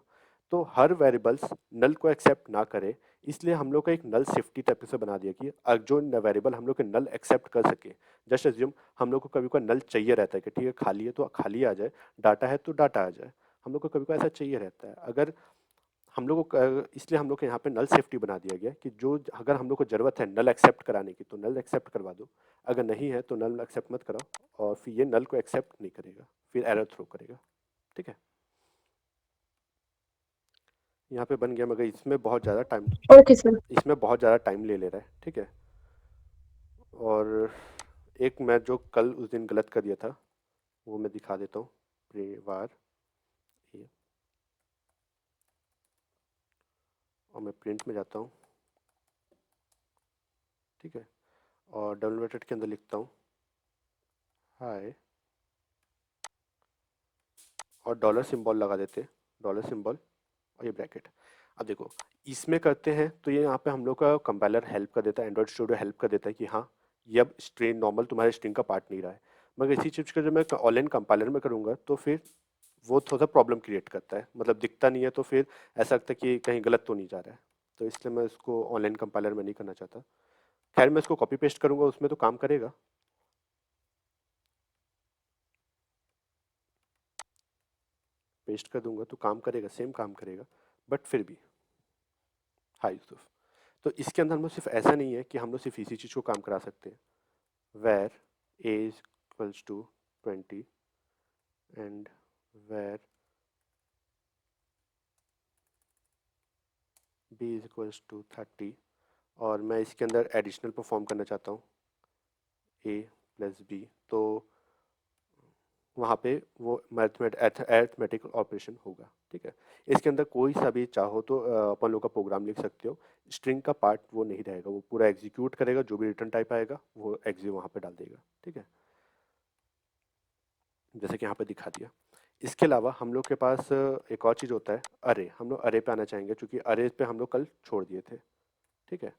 Speaker 1: तो हर वेरिएबल्स नल को एक्सेप्ट ना करे, इसलिए हम लोग का एक नल सेफ्टी टाइप से बना दिया कि जो वेरिएबल हम लोग के नल एक्सेप्ट कर सके। जस्ट एज्यूम हम लोग को कभी कोई नल चाहिए रहता है कि ठीक है खाली है तो खाली आ जाए, डाटा है तो डाटा आ जाए, हम लोग को कभी कोई ऐसा चाहिए रहता है। अगर हम लोग को इसलिए हम लोग के यहाँ पे नल सेफ्टी बना दिया गया कि जो अगर हम लोग को ज़रूरत है नल एक्सेप्ट कराने की तो नल एक्सेप्ट करवा दो, अगर नहीं है तो नल एक्सेप्ट मत कराओ, और फिर ये नल को एक्सेप्ट नहीं करेगा, फिर एरर थ्रो करेगा, ठीक है। यहाँ पे बन गया, मगर
Speaker 2: ओके सर।
Speaker 1: इसमें बहुत ज़्यादा टाइम ले ले रहा है, ठीक है। और एक मैं जो कल उस दिन गलत कर दिया था वो मैं दिखा देता हूँ। परिवार ये, और मैं प्रिंट में जाता हूँ, ठीक है, और डबल ब्रैकेट के अंदर लिखता हूँ हाय, और डॉलर सिंबल लगा देते, डॉलर सिंबल और ये ब्रैकेट। अब देखो इसमें करते हैं तो ये यहाँ पे हम लोग का कंपाइलर हेल्प कर देता है, एंड्रॉइड स्टूडियो हेल्प कर देता है कि हाँ ये अब स्ट्रिंग नॉर्मल तुम्हारे स्ट्रिंग का पार्ट नहीं रहा है। मगर इसी चीज़ का जब मैं ऑनलाइन कंपाइलर में करूँगा तो फिर वो थोड़ा सा प्रॉब्लम क्रिएट करता है, मतलब दिखता नहीं है तो फिर ऐसा लगता है कि कहीं गलत तो नहीं जा रहा है। तो इसलिए मैं इसको ऑनलाइन कंपाइलर में नहीं करना चाहता। खैर मैं इसको कॉपी पेस्ट करूँगा, उसमें तो काम करेगा, पेस्ट कर दूंगा तो काम करेगा, सेम काम करेगा, बट फिर भी। हाँ यूसुफ, तो इसके अंदर हम लोग सिर्फ ऐसा नहीं है कि हम लोग सिर्फ इसी चीज़ को काम करा सकते हैं। Var a is equals to 20 and var b is equals to 30, और मैं इसके अंदर एडिशनल परफॉर्म करना चाहता हूँ ए प्लस बी, तो वहाँ पे वो अरिथमेटिक ऑपरेशन होगा, ठीक है। इसके अंदर कोई सा भी चाहो तो अपन लोग का प्रोग्राम लिख सकते हो, स्ट्रिंग का पार्ट वो नहीं रहेगा, वो पूरा एग्जीक्यूट करेगा, जो भी रिटर्न टाइप आएगा वो एग्जी वहाँ पे डाल देगा, ठीक है, जैसे कि यहाँ पे दिखा दिया। इसके अलावा हम लोग के पास एक और चीज़ होता है अरे, हम लोग अरे पे आना चाहेंगे क्योंकि अरे पे हम लोग कल छोड़ दिए थे, ठीक है।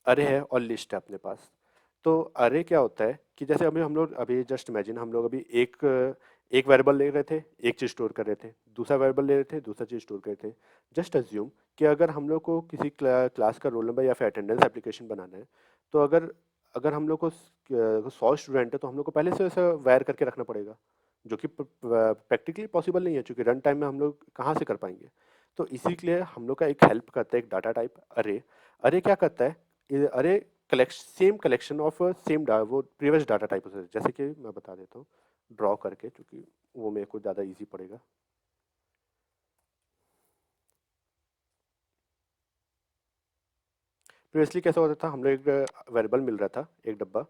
Speaker 1: अरे है और लिस्ट है अपने पास। तो अरे क्या होता है कि जैसे अभी हम लोग अभी जस्ट इमेजिन हम लोग अभी एक एक वेरिएबल ले रहे थे, एक चीज़ स्टोर कर रहे थे, दूसरा वेरिएबल ले रहे थे, दूसरा चीज़ स्टोर कर रहे थे। जस्ट अज्यूम कि अगर हम लोग को किसी क्लास का रोल नंबर या फिर अटेंडेंस एप्लीकेशन बनाना है, तो अगर अगर हम लोग को 100 स्टूडेंट है तो हम लोग को पहले से ऐसा वायर करके रखना पड़ेगा, जो कि प्रैक्टिकली पॉसिबल नहीं है, क्योंकि रन टाइम में हम लोग कहाँ से कर पाएंगे। तो इसी के लिए हम लोग का एक हेल्प करता है एक डाटा टाइप अरे। अरे क्या करता है, अरे सेम कलेक्शन ऑफ सेम वो प्रीवियस डाटा टाइप होता है। जैसे कि मैं बता देता हूँ ड्रॉ करके, क्योंकि वो मेरे को ज़्यादा इजी पड़ेगा। प्रीवियसली कैसा होता था, हम लोग एक वेरिएबल मिल रहा था एक डब्बा,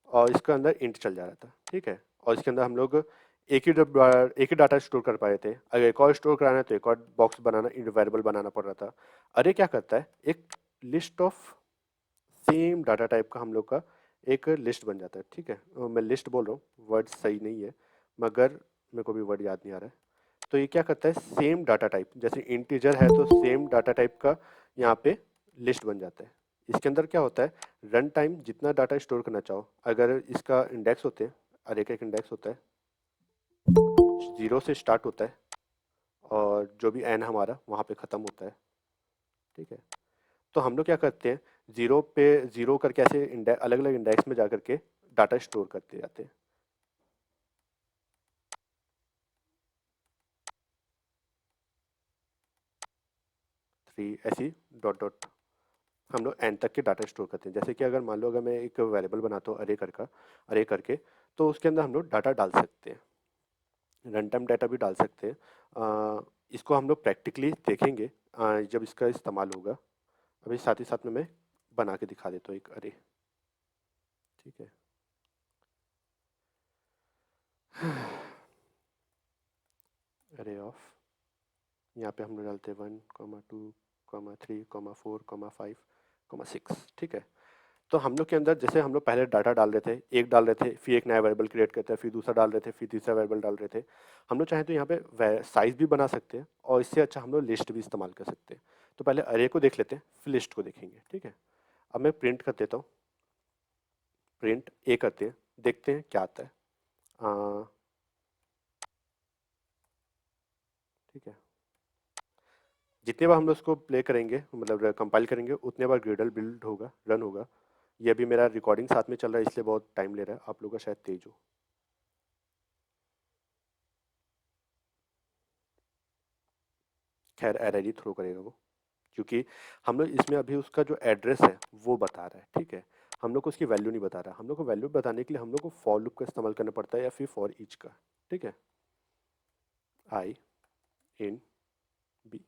Speaker 1: और इसके अंदर इंट चल जा रहा था, ठीक है, और इसके अंदर हम लोग एक ही डब्बा एक ही डाटा स्टोर कर पाए थे। अगर एक और स्टोर कराना है तो एक और बॉक्स बनाना, वेरिएबल बनाना पड़ रहा था। अरे क्या करता है, एक list of same data type का हम लोग का एक लिस्ट बन जाता है, ठीक है। मैं लिस्ट बोल रहा हूँ, वर्ड सही नहीं है, मगर मेरे को भी वर्ड याद नहीं आ रहा है। तो ये क्या करता है, सेम डाटा टाइप, जैसे इंटीजर है तो सेम डाटा टाइप का यहाँ पे लिस्ट बन जाता है। इसके अंदर क्या होता है, रन टाइम जितना डाटा स्टोर करना चाहो, अगर इसका इंडेक्स होते हैं, अरे का एक इंडेक्स होता है, 0 से स्टार्ट होता है और जो भी एन हमारा वहाँ पे ख़त्म होता है, ठीक है। तो हम लोग क्या करते हैं, जीरो पे जीरो करके ऐसे अलग अलग इंडेक्स में जा करके डाटा स्टोर करते जाते हैं। 3 ऐसी डॉट डॉट हम लोग एन तक के डाटा स्टोर करते हैं। जैसे कि अगर मान लो अगर मैं एक वेरिएबल बनाता हूँ अरे करके, तो उसके अंदर हम लोग डाटा डाल सकते हैं, रन टाइम डाटा भी डाल सकते हैं। इसको हम लोग प्रैक्टिकली देखेंगे जब इसका इस्तेमाल होगा। अभी साथ ही साथ में मैं बना के दिखा देता हूँ एक अरे, ठीक है। अरे ऑफ, यहाँ पे हम लोग डालते हैं 1, 2, 3, 4, 5, 6, ठीक है। तो हम लोग के अंदर जैसे हम लोग पहले डाटा डाल रहे थे, एक डाल रहे थे, फिर एक नया वेरिएबल क्रिएट करते हैं, फिर दूसरा डाल रहे थे, फिर तीसरा वेरिएबल डाल रहे थे। हम लोग चाहें तो यहाँ पे साइज भी बना सकते हैं, और इससे अच्छा हम लोग लिस्ट भी इस्तेमाल कर सकते हैं। तो पहले अरे को देख लेते हैं, फिर लिस्ट को देखेंगे, ठीक है। अब मैं प्रिंट कर देता हूँ, प्रिंट ए करते हैं, देखते हैं क्या आता है। आ, ठीक है, जितने बार हम लोग उसको प्ले करेंगे, मतलब कंपाइल करेंगे, उतने बार ग्रेडल बिल्ड होगा, रन होगा। ये अभी मेरा रिकॉर्डिंग साथ में चल रहा है, इसलिए बहुत टाइम ले रहा है, आप लोगों का शायद तेज हो। खैर एरर ही थ्रो करेगा वो, क्योंकि हम लोग इसमें अभी उसका जो एड्रेस है वो बता रहा है, ठीक है। हम लोग को उसकी वैल्यू नहीं बता रहा। हम लोग को वैल्यू बताने के लिए हम लोग को फॉर लूप का इस्तेमाल करना पड़ता है, या फिर फॉर ईच का, ठीक है। आई इन बी,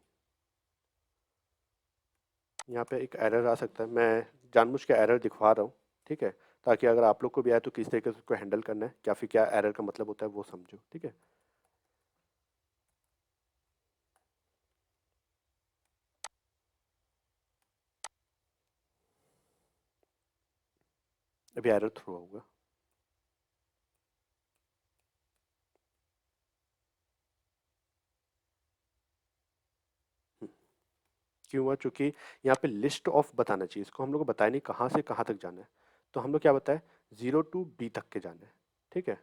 Speaker 1: यहाँ पे एक एरर आ सकता है, मैं जानबूझ के एरर दिखवा रहा हूँ, ठीक है, ताकि अगर आप लोग को भी आए तो किस तरीके से उसको हैंडल करना है, या फिर क्या एरर का मतलब होता है वो समझो, ठीक है। अभी एरर थ्रो होगा। क्यों हुआ? चूंकि यहाँ पे लिस्ट ऑफ बताना चाहिए, इसको हम लोग को बताया नहीं कहाँ से कहाँ तक जाना है। तो हम लोग क्या बताए, 0 to B तक के जाना है, ठीक है।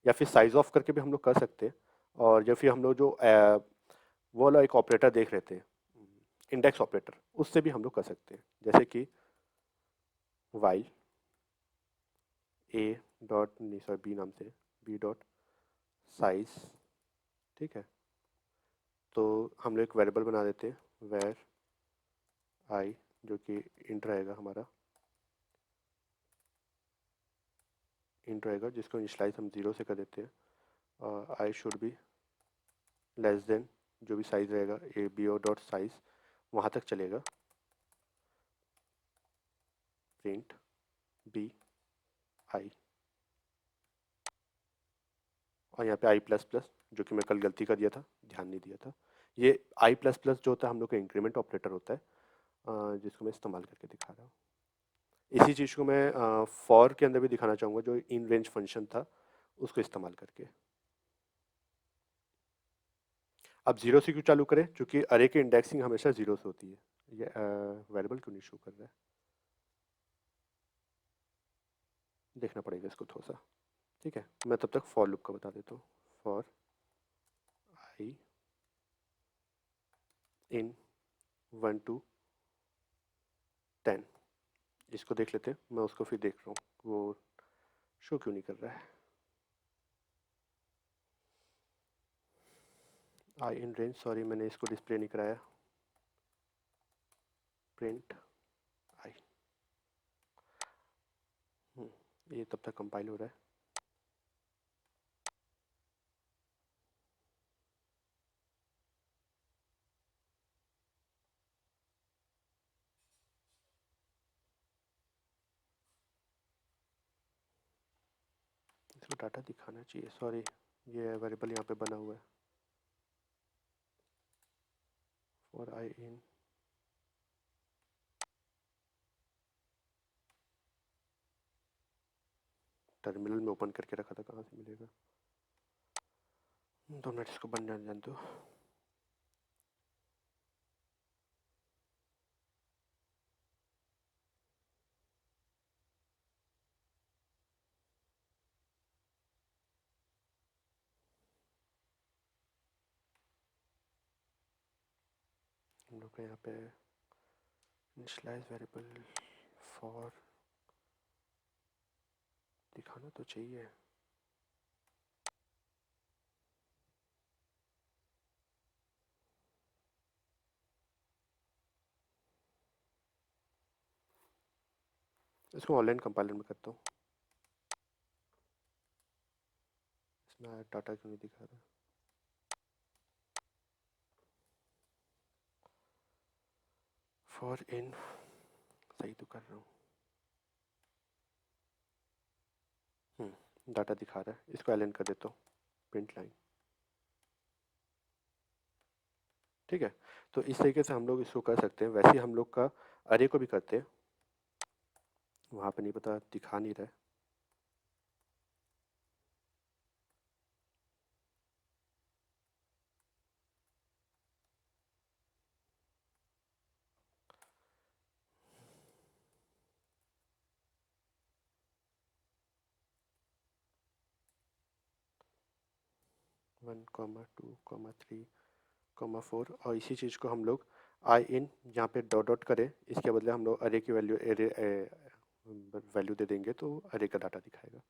Speaker 1: या फिर साइज ऑफ करके भी हम लोग कर सकते हैं। और या फिर हम लोग जो वो वाला एक ऑपरेटर देख रहे थे, इंडेक्स ऑपरेटर, उससे भी हम लोग कर सकते हैं, जैसे कि वाइल ए डॉट, नहीं सॉरी, बी नाम से, बी डॉट साइज, ठीक है। तो हम लोग एक वेरिएबल बना देते हैं, वेर आई, जो कि इंट रहेगा हमारा, इंट रहेगा, जिसको इनिशलाइज हम 0 से कर देते हैं। और i should be less than जो भी साइज रहेगा, a b o dot size, वहाँ तक चलेगा। प्रिंट बी आई, और यहाँ पे आई प्लस प्लस, जो कि मैं कल गलती कर दिया था, ध्यान नहीं दिया था। ये आई प्लस प्लस जो होता है हम लोग का इंक्रीमेंट ऑपरेटर होता है, जिसको मैं इस्तेमाल करके दिखा रहा हूँ। इसी चीज़ को मैं फॉर के अंदर भी दिखाना चाहूँगा, जो इन रेंज फंक्शन था उसको इस्तेमाल करके। अब जीरो से क्यों चालू करें? क्योंकि अरे की इंडेक्सिंग हमेशा जीरो से होती है। ये वेरिएबल क्यों नहीं शो कर रहा है, देखना पड़ेगा इसको थोड़ा सा, ठीक है। मैं तब तक फॉर लूप का बता देता हूँ। फॉर आई इन 1 to 10, इसको देख लेते हैं। मैं उसको फिर देख रहा हूँ वो शो क्यों नहीं कर रहा है। आई इन रेंज, सॉरी मैंने इसको डिस्प्ले नहीं कराया। प्रिंट आई, ये तब तक कंपाइल हो रहा है। इसको डाटा दिखाना चाहिए, सॉरी ये वेरिएबल यहाँ पे बना हुआ है। फॉर आई इन, टर्मिनल में ओपन करके रखा था, कहाँ से मिलेगा। 2 मिनट इसको बन जाने दो। हम लोग का यहाँ पे इनिशियलाइज वेरिएबल फॉर दिखाना तो चाहिए। इसको ऑनलाइन कंपाइलर में करता हूँ। इसमें डाटा क्यों नहीं दिखा रहा? फॉर इन सही तो कर रहा हूँ, डाटा दिखा रहा है। इसको एलन कर देता हूँ, प्रिंट लाइन, ठीक है। तो इस तरीके से हम लोग इसको कर सकते हैं। वैसे ही हम लोग का अरे को भी करते हैं। वहाँ पे नहीं पता, दिखा नहीं रहा है। One comma two comma three comma four, और इसी चीज़ को हम लोग आई इन यहाँ पे डॉट डॉट करें, इसके बदले हम लोग अरे की वैल्यू वैल्यू दे देंगे तो अरे का डाटा दिखाएगा।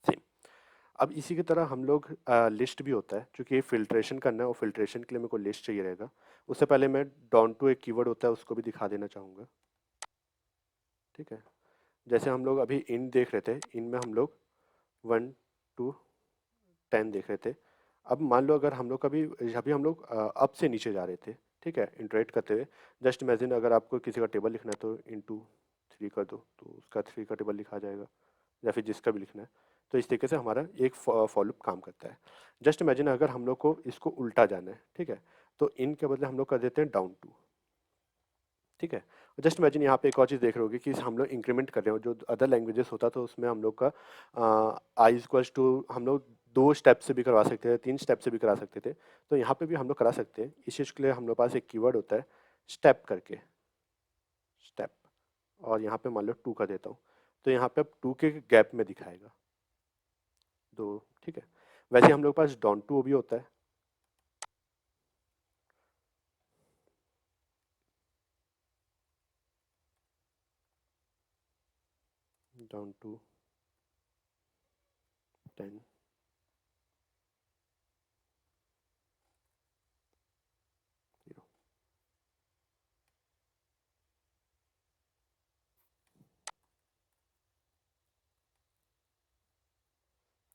Speaker 1: सेम। अब इसी की तरह हम लोग लिस्ट भी होता है, क्योंकि फिल्ट्रेशन करना है और फिल्ट्रेशन के लिए मेरे को लिस्ट चाहिए रहेगा। उससे पहले मैं डाउन टू एक कीवर्ड होता है उसको भी दिखा देना चाहूँगा। ठीक है, जैसे हम लोग अभी इन देख रहे थे, इन में हम लोग 1 to 10 देख रहे थे। अब मान लो अगर हम लोग कभी अभी हम लोग अप से नीचे जा रहे थे, ठीक है, इंटरेक्ट करते हुए। जस्ट इमेजिन अगर आपको किसी का टेबल लिखना है तो इंटू 3 कर दो तो उसका 3 का टेबल लिखा जाएगा, या फिर जिसका भी लिखना है। तो इस तरीके से हमारा एक फॉलोअप काम करता है। जस्ट इमेजिन अगर हम लोग को इसको उल्टा जाना है, ठीक है, तो इन के बदले हम लोग कर देते हैं डाउन टू। ठीक है, जस्ट इमेजिन यहाँ पे एक और चीज़ देख रहे होगे कि हम लोग इंक्रीमेंट कर रहे हो, जो अदर लैंग्वेजेस होता तो उसमें हम लोग का आई इक्वल्स टू हम लोग 2 स्टेप से भी करवा सकते थे, 3 स्टेप से भी करा सकते थे। तो यहाँ पे भी हम लोग करा सकते हैं। इस चीज़ के लिए हम लोग पास एक कीवर्ड होता है स्टेप करके, स्टेप। और यहाँ पे मान लो 2 का देता हूँ, तो यहाँ पे अब 2 के गैप में दिखाएगा 2। ठीक है, वैसे हम लोग पास डाउन टू भी होता है। Down to 10,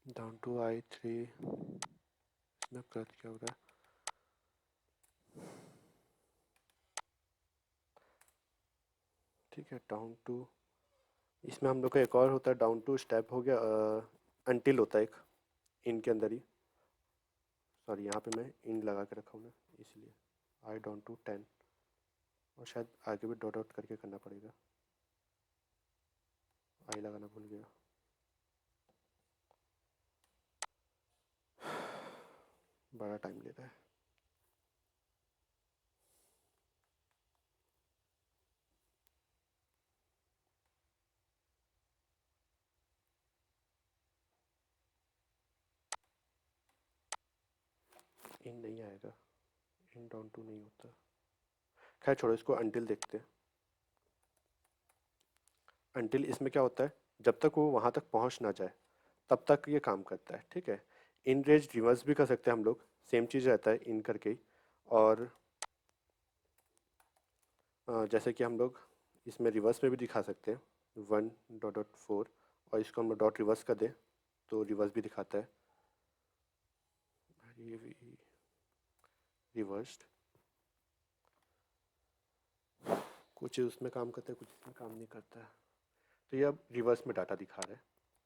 Speaker 1: down to I3। इसमें गलत क्या हो रहा है? ठीक है, डाउन टू, इसमें हम लोग का एक और होता है डाउन टू स्टेप हो गया, अनटिल होता है एक इन के अंदर ही। सॉरी, यहाँ पे मैं इन लगा के रखा हूँ ना, इसलिए आई डाउन टू 10। और शायद आगे भी डॉट डॉट करके करना पड़ेगा, आई लगाना भूल गया। बड़ा टाइम लेता है। इन नहीं आएगा, इन डाउन टू नहीं होता। खैर छोड़ो, इसको अनटिल देखते हैं। अनटिल इसमें क्या होता है, जब तक वो वहाँ तक पहुँच ना जाए तब तक ये काम करता है। ठीक है, इन रेज रिवर्स भी कर सकते हैं हम लोग, सेम चीज़ रहता है इन करके ही। और जैसे कि हम लोग इसमें रिवर्स में भी दिखा सकते हैं 1.4, और इसको हम लोग डॉट रिवर्स कर दें तो रिवर्स भी दिखाता है। रिवर्स्ड, कुछ उसमें काम करता है कुछ इसमें काम नहीं करता है। तो ये अब रिवर्स में डाटा दिखा रहा है।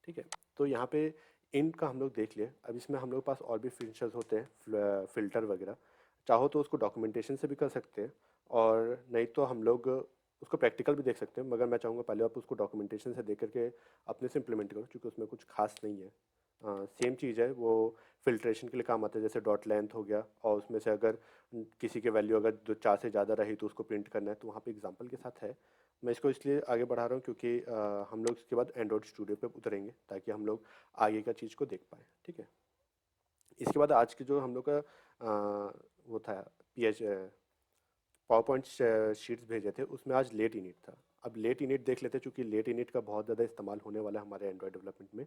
Speaker 1: ठीक है, तो यहाँ पे इन का हम लोग देख लिए। अब इसमें हम लोग के पास और भी फीचर्स होते हैं, फिल्टर वगैरह। चाहो तो उसको डॉक्यूमेंटेशन से भी कर सकते हैं, और नहीं तो हम लोग उसको प्रैक्टिकल भी देख सकते हैं। मगर मैं चाहूँगा पहले आप उसको डॉक्यूमेंटेशन से देख करके अपने से इम्प्लीमेंट करो, क्योंकि उसमें कुछ खास नहीं है। सेम चीज़ है, वो फिल्ट्रेशन के लिए काम आता है। जैसे डॉट लेंथ हो गया, और उसमें से अगर किसी के वैल्यू अगर 4 से ज़्यादा रही तो उसको प्रिंट करना है, तो वहाँ पे एग्जांपल के साथ है। मैं इसको इसलिए आगे बढ़ा रहा हूँ क्योंकि हम लोग इसके बाद एंड्रॉइड स्टूडियो पे उतरेंगे, ताकि हम लोग आगे का चीज़ को देख पाएँ। ठीक है, इसके बाद आज के जो हम लोग का वो था पावर पॉइंट शीट्स भेजे थे, उसमें आज लेट इनिट था। अब लेट इनिट देख लेते हैं, क्योंकि लेट इनिट का बहुत ज़्यादा इस्तेमाल होने वाला है हमारे एंड्रॉयड डेवलपमेंट में।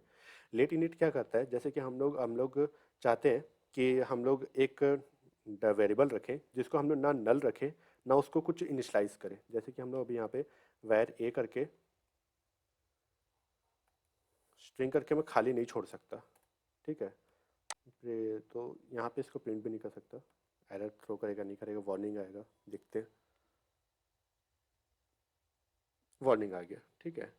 Speaker 1: लेट इनिट क्या करता है, जैसे कि हम लोग चाहते हैं कि हम लोग एक वेरिएबल रखें जिसको हम लोग ना नल रखें ना उसको कुछ इनिशलाइज करें। जैसे कि हम लोग अभी यहाँ पे वैर ए करके स्ट्रिंग करके मैं खाली नहीं छोड़ सकता। ठीक है, तो यहाँ पे इसको प्रिंट भी नहीं कर सकता। एरर थ्रो करेगा नहीं करेगा, वार्निंग आएगा, देखते हैं। वार्निंग आ गया। ठीक है,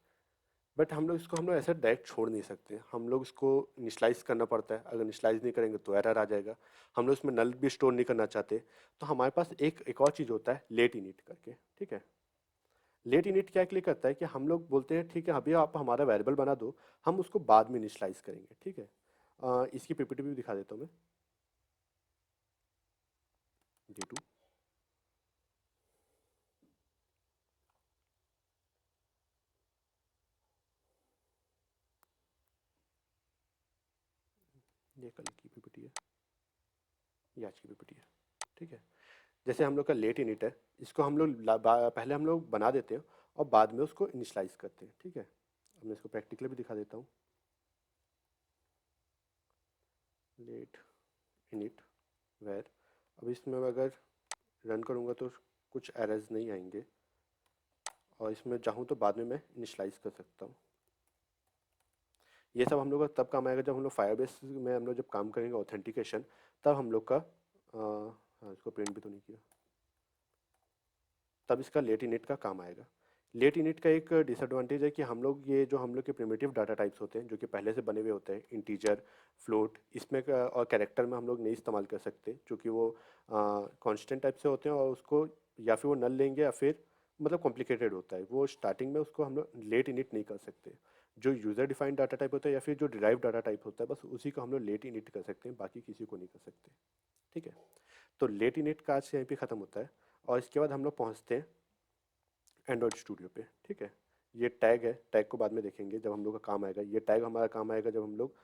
Speaker 1: बट हम लोग ऐसे डायरेक्ट छोड़ नहीं सकते, हम लोग इसको इनिशलाइज करना पड़ता है। अगर इनिशलाइज नहीं करेंगे तो एरर आ जाएगा। हम लोग इसमें नल भी स्टोर नहीं करना चाहते, तो हमारे पास एक और चीज़ होता है लेट इनिट करके, ठीक है। लेट इनिट क्या के लिए करता है कि हम लोग बोलते हैं ठीक है अभी आप हमारा वेरिएबल बना दो, हम उसको बाद में इनिशलाइज करेंगे, ठीक है। इसकी पीपीटी भी दिखा देता हूँ मैं। D2 ये कल की पीपीटी है, ये आज की पीपीटी है, ठीक है। जैसे हम लोग का लेट इनिट है, इसको हम लोग पहले हम लोग बना देते हैं और बाद में उसको इनिशलाइज करते हैं, ठीक है। अब मैं इसको प्रैक्टिकली भी दिखा देता हूँ। लेट इनिट वेर, अब इसमें मैं अगर रन करूँगा तो कुछ एरर्स नहीं आएंगे, और इसमें चाहूँ तो बाद में मैं इनिशलाइज कर सकता हूँ। ये सब हम लोग का तब काम आएगा जब हम लोग फायरबेस में हम लोग जब काम करेंगे ऑथेंटिकेशन, तब हम लोग का हाँ इसको प्रिंट भी तो नहीं किया, तब इसका लेट इनिट का काम आएगा। लेट इनिट का एक डिसएडवांटेज है कि हम लोग ये जो हम लोग के प्रिमिटिव डाटा टाइप्स होते हैं जो कि पहले से बने हुए होते हैं, इंटीजर, फ्लोट, इसमें और कैरेक्टर में हम लोग नहीं इस्तेमाल कर सकते क्योंकि वो कांस्टेंट टाइप से होते हैं, और उसको या फिर वो नल लेंगे या फिर मतलब कॉम्प्लिकेटेड होता है वो स्टार्टिंग में, उसको हम लोग लेट इनिट नहीं कर सकते। जो यूज़र डिफाइंड डाटा टाइप होता है या फिर जो डिराइव डाटा टाइप होता है बस उसी को हम लोग लेट इनिट कर सकते हैं, बाकी किसी को नहीं कर सकते, ठीक है। तो लेट इनिट का आज यहीं पे ख़त्म होता है, और इसके बाद हम लोग पहुँचते हैं एंड्रॉयड स्टूडियो पे, ठीक है। ये टैग है, टैग को बाद में देखेंगे जब हम लोग का काम आएगा। ये टैग हमारा काम आएगा जब हम लोग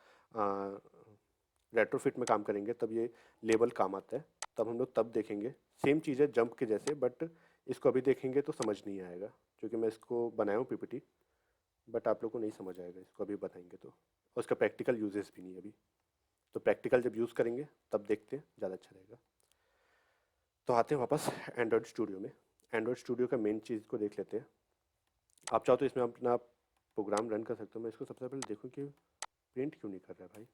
Speaker 1: रेट्रोफिट में काम करेंगे, तब ये लेबल काम आता है, तब हम लोग तब देखेंगे। सेम चीज़ है जंप के जैसे, बट इसको अभी देखेंगे तो समझ नहीं आएगा क्योंकि मैं इसको बनाया हूँ पीपीटी, बट आप लोग को नहीं समझ आएगा इसको अभी बताएंगे तो, और उसका प्रैक्टिकल यूजेस भी नहीं है अभी। तो प्रैक्टिकल जब यूज़ करेंगे तब देखते हैं, ज़्यादा अच्छा रहेगा। तो आते हैं वापस एंड्रॉयड स्टूडियो में। एंड्रॉयड स्टूडियो का मेन चीज़ को देख लेते हैं। आप चाहो तो इसमें अपना प्रोग्राम रन कर सकते हो। मैं इसको सबसे पहले देखूँ कि प्रिंट क्यों नहीं कर रहा है भाई,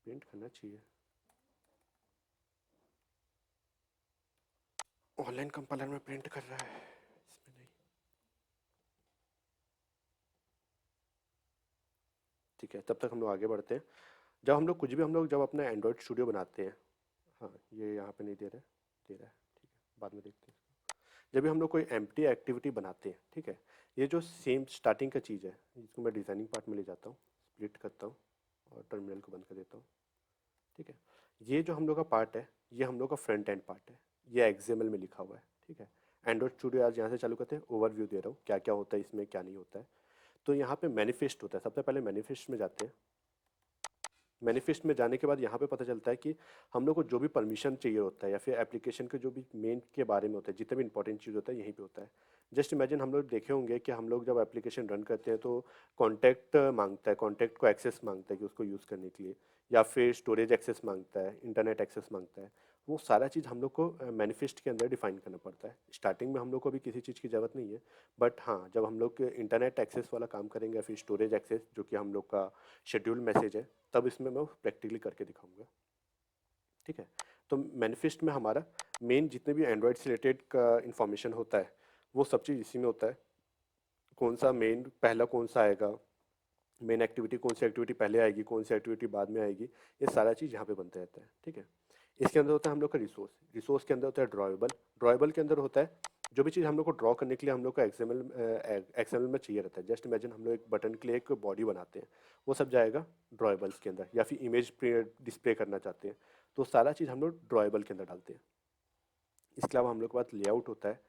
Speaker 1: प्रिंट करना चाहिए। ऑनलाइन कंपाइलर में प्रिंट कर रहा है, इसमें नहीं। ठीक है, तब तक हम लोग आगे बढ़ते हैं। जब हम लोग कुछ भी हम लोग जब अपना एंड्रॉयड स्टूडियो बनाते हैं, हाँ ये यहाँ पे नहीं दे रहा है, दे रहा है, ठीक है बाद में देखते हैं। जब भी हम लोग कोई एम्प्टी एक्टिविटी बनाते हैं, ठीक है, ये जो सेम स्टार्टिंग का चीज़ है इसको मैं डिज़ाइनिंग पार्ट में ले जाता हूँ, स्प्लिट करता हूँ और टर्मिनल को बंद कर देता हूँ, ठीक है। ये जो हम लोग का पार्ट है ये हम लोग का फ्रंट एंड पार्ट है, ये एक्सएमएल में लिखा हुआ है, ठीक है। एंड्रॉइड स्टूडियो आज यहाँ से चालू करते हैं, ओवरव्यू दे रहा हूँ क्या क्या होता है इसमें क्या नहीं होता है। तो यहाँ पे मैनिफेस्ट होता है, सबसे पहले मैनिफेस्ट में जाते हैं। मैनिफेस्ट में जाने के बाद यहाँ पे पता चलता है कि हम लोग को जो भी परमिशन चाहिए होता है या फिर एप्लीकेशन के जो भी मेन के बारे में होता है, जितना भी इंपॉर्टेंट चीज़ होता है यहीं पे होता है। जस्ट इमेजिन हम लोग देखे होंगे कि हम लोग जब एप्लीकेशन रन करते हैं तो कॉन्टैक्ट मांगता है, कॉन्टैक्ट को एक्सेस मांगता है कि उसको यूज़ करने के लिए, या फिर स्टोरेज एक्सेस मांगता है, इंटरनेट एक्सेस मांगता है। वो सारा चीज़ हम लोग को मैनिफेस्ट के अंदर डिफाइन करना पड़ता है। स्टार्टिंग में हम लोग को अभी किसी चीज़ की ज़रूरत नहीं है, बट हाँ जब हम लोग इंटरनेट एक्सेस वाला काम करेंगे या फिर स्टोरेज एक्सेस जो कि हम लोग का शेड्यूल मैसेज है, तब इसमें मैं प्रैक्टिकली करके दिखाऊंगा, ठीक है। तो मैनिफेस्ट में हमारा मेन जितने भी एंड्रॉयड से रिलेटेड का इंफॉर्मेशन होता है वो सब चीज़ इसी में होता है। कौन सा मेन पहला कौन सा आएगा, मेन एक्टिविटी कौन सी एक्टिविटी पहले आएगी, कौन सी एक्टिविटी बाद में आएगी, ये सारा चीज़ यहाँ पे बनता रहता है, ठीक है। इसके अंदर होता है हम लोग का रिसोर्स, रिसोर्स के अंदर होता है ड्रॉएबल, ड्रॉएबल के अंदर होता है जो भी चीज़ हम लोग को ड्रॉ करने के लिए हम लोग को एक्सएमएल में चाहिए रहता है। जस्ट इमेजिन हम लोग एक बटन के लिए एक बॉडी बनाते हैं, वो सब जाएगा ड्रॉएबल्स के अंदर, या फिर इमेज डिस्प्ले करना चाहते हैं तो सारा चीज़ हम लोग ड्रॉएबल के अंदर डालते हैं। इसके अलावा हम लोग के पास लेआउट होता है,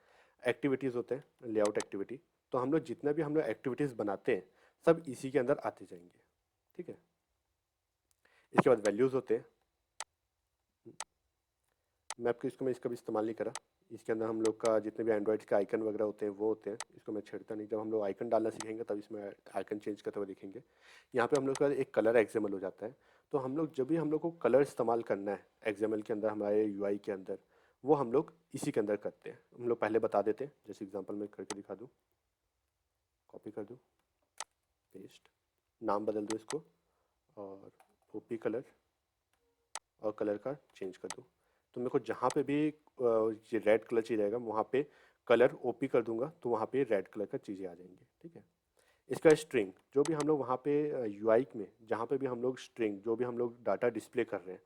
Speaker 1: एक्टिविटीज़ होते हैं, लेआउट एक्टिविटी। तो हम लोग जितना भी हम लोग एक्टिविटीज़ बनाते हैं सब इसी के अंदर आते जाएंगे, ठीक है। इसके बाद वैल्यूज़ होते हैं। मैं आपको मैं इसका भी इस्तेमाल नहीं करा। इसके अंदर हम लोग का जितने भी एंड्रॉइड के आइकन वगैरह होते हैं वो होते हैं, इसको मैं छेड़ता नहीं। जब हम लोग आइकन डालना सीखेंगे तब इसमें आइकन चेंज करते हुए दिखेंगे। यहाँ पे हम लोग का एक कलर एक्सएमएल हो जाता है। तो हम लोग जब भी हम लोग को कलर इस्तेमाल करना है एक्सएमएल के अंदर, हमारे यूआई के अंदर, वो हम लोग इसी के अंदर करते हैं। हम लोग पहले बता देते हैं, जैसे एग्जाम्पल में करके दिखा दूँ, कॉपी कर दूँ, पेस्ट, नाम बदल दूँ इसको, और ओपी कलर, और कलर का चेंज कर दूँ। तो मेरे को जहाँ पे भी ये रेड कलर चाहिए जाएगा वहाँ पे कलर ओपी कर दूंगा तो वहाँ पे रेड कलर का चीज़ें आ जाएंगी, ठीक है। इसका स्ट्रिंग जो भी हम लोग वहाँ पे यूआई में जहाँ पे भी हम लोग स्ट्रिंग जो भी हम लोग डाटा डिस्प्ले कर रहे हैं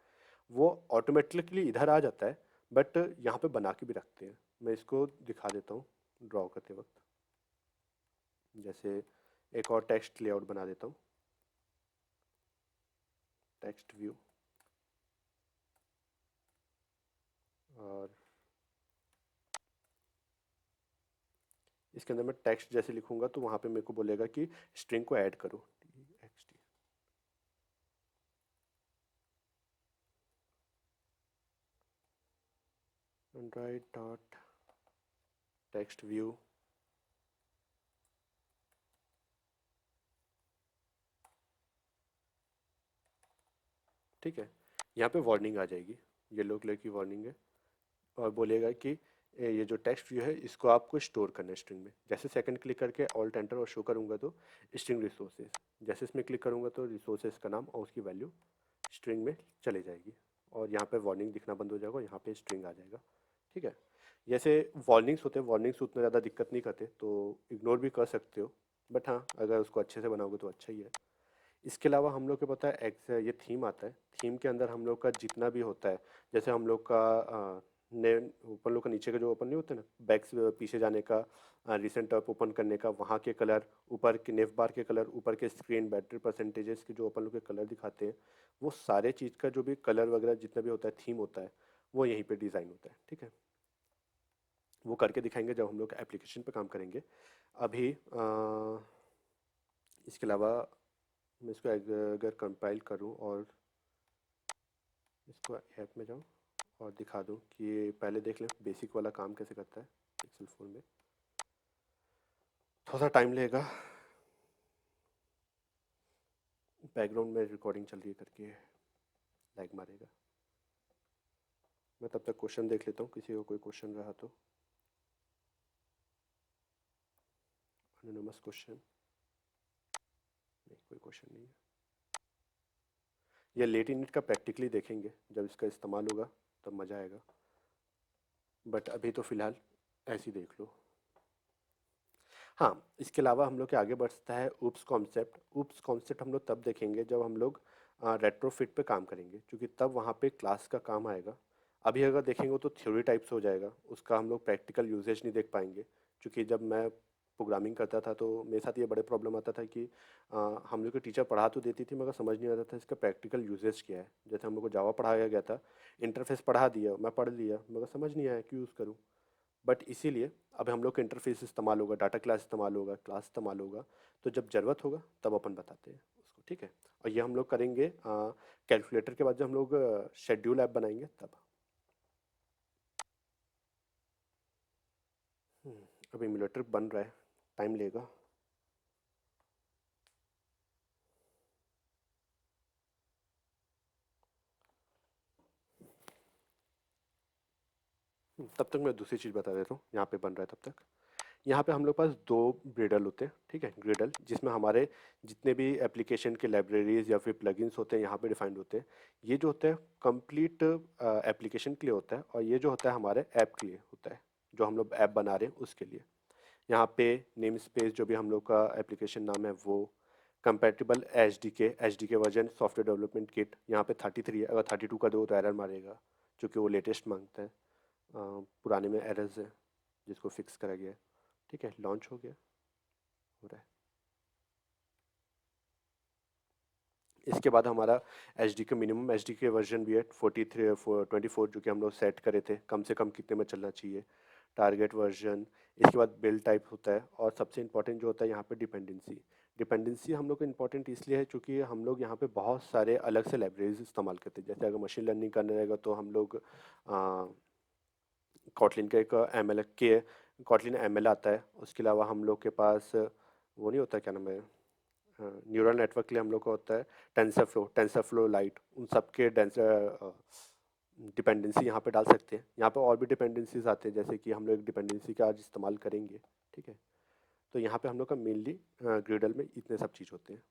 Speaker 1: वो ऑटोमेटिकली इधर आ जाता है, बट यहाँ पे बना के भी रखते हैं। मैं इसको दिखा देता हूँ ड्रॉ करते वक्त। जैसे एक और टेक्स्ट लेआउट बना देता हूँ, टेक्स्ट व्यू, और इसके अंदर मैं टेक्स्ट जैसे लिखूंगा तो वहाँ पे मेरे को बोलेगा कि स्ट्रिंग को ऐड करो, txt। Android dot text view, ठीक है। यहाँ पे वार्निंग आ जाएगी, येलो कलर की वार्निंग है, और बोलेगा कि ये जो टेक्स्ट व्यू है इसको आपको स्टोर करना है स्ट्रिंग में। जैसे सेकंड क्लिक करके ऑल्ट एंटर और शो करूँगा तो स्ट्रिंग रिसोर्सेज, जैसे इसमें क्लिक करूँगा तो रिसोर्सेज का नाम और उसकी वैल्यू स्ट्रिंग में चले जाएगी, और यहाँ पे वार्निंग दिखना बंद हो जाएगा, यहाँ पे स्ट्रिंग आ जाएगा, ठीक है। जैसे वार्निंग्स होते हैं, वार्निंग्स उतना ज़्यादा दिक्कत नहीं करते तो इग्नोर भी कर सकते हो, बट हाँ अगर उसको अच्छे से बनाओगे तो अच्छा ही है। इसके अलावा हम लोग के पता है ये थीम आता है। थीम के अंदर हम लोग का जितना भी होता है, जैसे हम लोग का ने ऊपर लोग का नीचे का जो ओपन नहीं होता ना, बैक से पीछे जाने का, रिसेंट टैब ओपन करने का, वहाँ के कलर, ऊपर के नेव बार के कलर, ऊपर के स्क्रीन बैटरी परसेंटेजेस के जो ओपन लोग के कलर दिखाते हैं, वो सारे चीज़ का जो भी कलर वगैरह जितना भी होता है, थीम होता है, वो यहीं पे डिज़ाइन होता है, ठीक है। वो करके दिखाएंगे जब हम लोग एप्लीकेशन पे काम करेंगे। अभी इसके अलावा मैं इसको अगर कंपाइल करूं और इसको ऐप में जाऊं और दिखा दूं कि ये पहले देख लें बेसिक वाला काम कैसे करता है पिक्सल 4 में। थोड़ा सा टाइम लेगा, बैकग्राउंड में रिकॉर्डिंग चल रही है करके लैग मारेगा। मैं तब तक क्वेश्चन देख लेता हूँ, किसी को कोई क्वेश्चन रहा तो। एनोनिमस क्वेश्चन, नहीं कोई क्वेश्चन नहीं है। ये लेट इनिट का प्रैक्टिकली देखेंगे, जब इसका इस्तेमाल होगा तब मज़ा आएगा, बट अभी तो फ़िलहाल ऐसे ही देख लो। हाँ, इसके अलावा हम लोग के आगे बढ़ता है ऊप्स कॉन्सेप्ट। ऊप्स कॉन्सेप्ट हम लोग तब देखेंगे जब हम लोग रेट्रोफिट पे काम करेंगे, क्योंकि तब वहाँ पे क्लास का काम आएगा। अभी अगर देखेंगे तो थ्योरी टाइप्स हो जाएगा, उसका हम लोग प्रैक्टिकल यूजेज नहीं देख पाएंगे। क्योंकि जब मैं प्रोग्रामिंग करता था तो मेरे साथ ये बड़े प्रॉब्लम आता था कि हम लोग के टीचर पढ़ा तो देती थी मगर समझ नहीं आता था इसका प्रैक्टिकल यूजेज क्या है। जैसे हम लोग को जावा पढ़ाया गया था, इंटरफेस पढ़ा दिया, मैं पढ़ लिया मगर समझ नहीं आया कि यूज़ करूँ। बट इसीलिए अब हम लोग का इंटरफेस इस्तेमाल होगा, डाटा क्लास इस्तेमाल होगा, क्लास इस्तेमाल होगा, तो जब ज़रूरत होगा तब अपन बताते हैं उसको, ठीक है। और ये हम लोग करेंगे कैलकुलेटर के बाद जब हम लोग शेड्यूल ऐप बनाएंगे तब। अब इम्यूलेटर बन रहा है, टाइम लेगा। तब तक मैं दूसरी चीज़ बता देता हूँ, यहाँ पे बन रहा है तब तक। यहाँ पे हम लोग पास दो ग्रेडल होते हैं, ठीक है, ग्रेडल जिसमें हमारे जितने भी एप्लीकेशन के लाइब्रेरीज या फिर प्लगइन्स होते हैं यहाँ पे डिफाइंड होते हैं। ये जो होता है कंप्लीट एप्लीकेशन के लिए होता है, और ये जो होता है हमारे ऐप के लिए होता है, जो हम लोग ऐप बना रहे हैं उसके लिए। यहाँ पे नेम स्पेस जो भी हम लोग का एप्लीकेशन नाम है वो, कंपैटिबल एच डी के वर्जन सॉफ्टवेयर डेवलपमेंट किट यहाँ पे 33 है, अगर 32 का दो तो एरर मारेगा, क्योंकि वो लेटेस्ट मांगता है। पुराने में एरर्स है जिसको फिक्स करा गया है, ठीक है। लॉन्च हो गया, हो रहा है। इसके बाद हमारा एच डी के मिनिमम एच डी के वर्जन भी है 43 24, जो कि हम लोग सेट करे थे कम से कम कितने में चलना चाहिए, टारगेट वर्जन। इसके बाद बिल्ड टाइप होता है, और सबसे इंपॉर्टेंट जो होता है यहाँ पे डिपेंडेंसी। डिपेंडेंसी हम लोग को इंपॉर्टेंट इसलिए है क्योंकि हम लोग यहाँ पे बहुत सारे अलग से लाइब्रेरीज इस्तेमाल करते हैं। जैसे अगर मशीन लर्निंग करने रहेगा तो हम लोग कॉटलिन का एक कॉटलिन एम एल आता है। उसके अलावा हम लोग के पास वो नहीं होता, क्या नाम है, न्यूरल नेटवर्क के लिए हम लोग का होता है टेंसर फ्लो लाइट। उन सब के डिपेंडेंसी यहाँ पे डाल सकते हैं। यहाँ पे और भी डिपेंडेंसीज आते हैं, जैसे कि हम लोग एक डिपेंडेंसी का आज इस्तेमाल करेंगे, ठीक है। तो यहाँ पे हम लोग का मेनली ग्रिडल में इतने सब चीज़ होते हैं।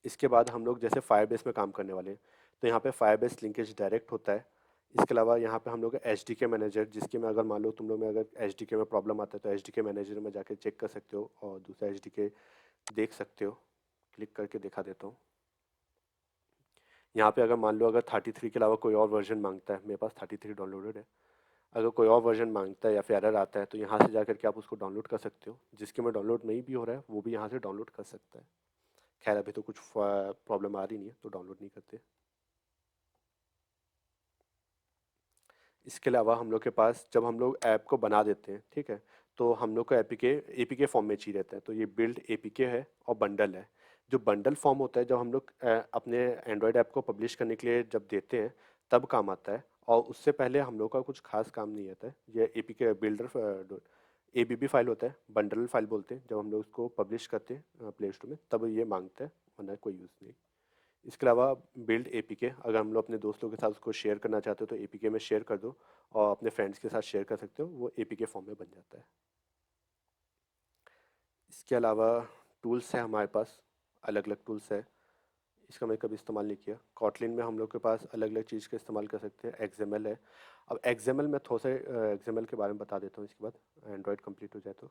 Speaker 1: इसके बाद हम लोग जैसे फायरबेस में काम करने वाले हैं, तो यहाँ पे फायरबेस लिंकेज डायरेक्ट होता है। इसके अलावा यहाँ पे हम लोग एच डी के मैनेजर, जिसके में अगर मान लो तुम लोग में अगर एच डी के में प्रॉब्लम आता है तो एच डी के मैनेजर में जाके चेक कर सकते हो और दूसरा एच डी के देख सकते हो। क्लिक करके दिखा देता हूँ। यहाँ पे अगर मान लो अगर 33 के अलावा कोई और वर्जन मांगता है, मेरे पास 33 डाउनलोडेड है, अगर कोई और वर्जन मांगता है या फिर एरर आता है तो यहाँ से जाकर के आप उसको डाउनलोड कर सकते हो। जिसके में डाउनलोड नहीं भी हो रहा है वो भी यहाँ से डाउनलोड कर सकता है। खैर अभी तो कुछ प्रॉब्लम आ रही नहीं है तो डाउनलोड नहीं करते। इसके अलावा हम लोग के पास जब हम लोग ऐप को बना देते हैं, ठीक है, तो हम लोग को एपीके फॉर्म में चाहिए रहता है। तो ये बिल्ड एपीके है और बंडल है। जो बंडल फॉर्म होता है जब हम लोग अपने एंड्रॉयड ऐप को पब्लिश करने के लिए जब देते हैं तब काम आता है, और उससे पहले हम लोग का कुछ खास काम नहीं आता है। ये एपीके बिल्डर एबीबी फाइल होता है, बंडल फाइल बोलते हैं। जब हम लोग उसको पब्लिश करते हैं प्ले स्टोर में तब ये मांगता है, वरना कोई यूज़ नहीं। इसके अलावा बिल्ड एपीके, अगर हम लोग अपने दोस्तों के साथ उसको शेयर करना चाहते हो तो एपीके में शेयर कर दो और अपने फ्रेंड्स के साथ शेयर कर सकते हो, वो एपीके फॉर्म में बन जाता है। इसके अलावा टूल्स है हमारे पास, अलग अलग टूल्स है। इसका मैं कभी इस्तेमाल नहीं किया। कॉटलिन में हम लोग के पास अलग अलग चीज़ का इस्तेमाल कर सकते हैं। एक्सएमएल है। अब एक्सएमएल में थोड़ा सा एक्सएमएल के बारे में बता देता हूँ, इसके बाद एंड्रॉयड कंप्लीट हो जाए तो।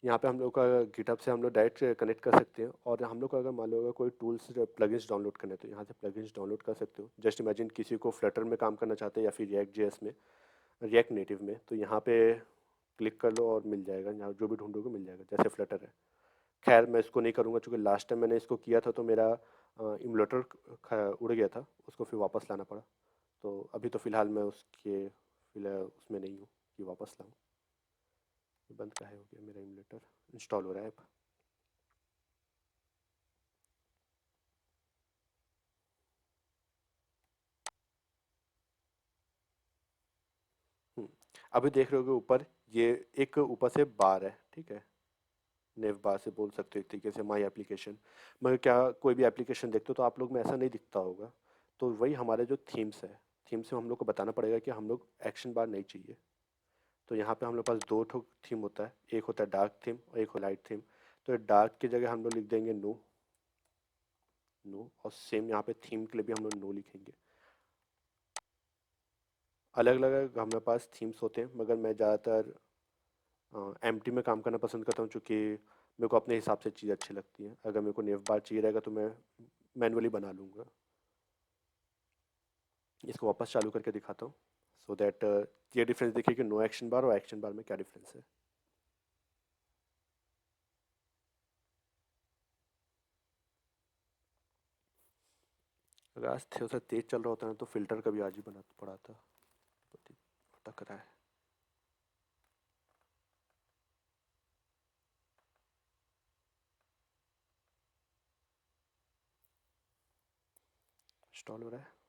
Speaker 1: यहाँ पे हम लोग का गिटहब से हम लोग डायरेक्ट कनेक्ट कर सकते हैं, और हम लोग को अगर मान लो अगर कोई टूल्स प्लगइन्स डाउनलोड करने हैं तो यहाँ से प्लगइन्स डाउनलोड कर सकते हो। जस्ट इमेजिन किसी को फ्लटर में काम करना चाहते हैं या फिर रिएक्ट जेएस में, रिएक्ट नेटिव में, तो यहाँ पे क्लिक कर लो और मिल जाएगा। यहाँ जो भी ढूंढोगे मिल जाएगा, जैसे फ्लटर है। खैर मैं इसको नहीं करूँगा क्योंकि लास्ट टाइम मैंने इसको किया था तो मेरा इमुलेटर उड़ गया था, उसको फिर वापस लाना पड़ा। तो अभी तो फ़िलहाल मैं उसके फिलहाल उसमें नहीं हूँ कि वापस लाऊँ। बंद काहे हो गया मेरा इमुलेटर? इंस्टॉल हो रहा है ऐप। हम्म, अभी देख रहे होगे ऊपर, ये एक ऊपर से बार है, ठीक है, नेव बार से बोल सकते हो एक तरीके से, माई एप्लीकेशन। मगर क्या कोई भी एप्लीकेशन देखते हो तो आप लोग में ऐसा नहीं दिखता होगा। तो वही हमारे जो थीम्स है, थीम्स में हम लोग को बताना पड़ेगा कि हम लोग एक्शन बार नहीं चाहिए। तो यहाँ पे हम लोग पास दो ठो थीम होता है, एक होता है डार्क थीम और एक हो लाइट थीम। तो डार्क की जगह हम लोग लिख देंगे नो, नो, और सेम यहाँ पे थीम के लिए भी हम लोग नो लिखेंगे। अलग अलग हमारे पास थीम्स होते हैं, मगर मैं ज़्यादातर एम्प्टी में काम करना पसंद करता हूँ, क्योंकि मेरे को अपने हिसाब से चीज़ अच्छी लगती है। अगर मेरे को नेव बार चाहिए रहेगा तो मैं मैनुअली बना लूँगा। इसको वापस चालू करके दिखाता हूँ सो दैट ये डिफरेंस देखिए कि नो एक्शन बार और एक्शन बार में क्या डिफरेंस है। अगर आज थोड़ा सा तेज चल रहा होता ना तो फिल्टर का भी आज ही बना पड़ा था, अटक रहा है। इंस्टॉल हो रहा है।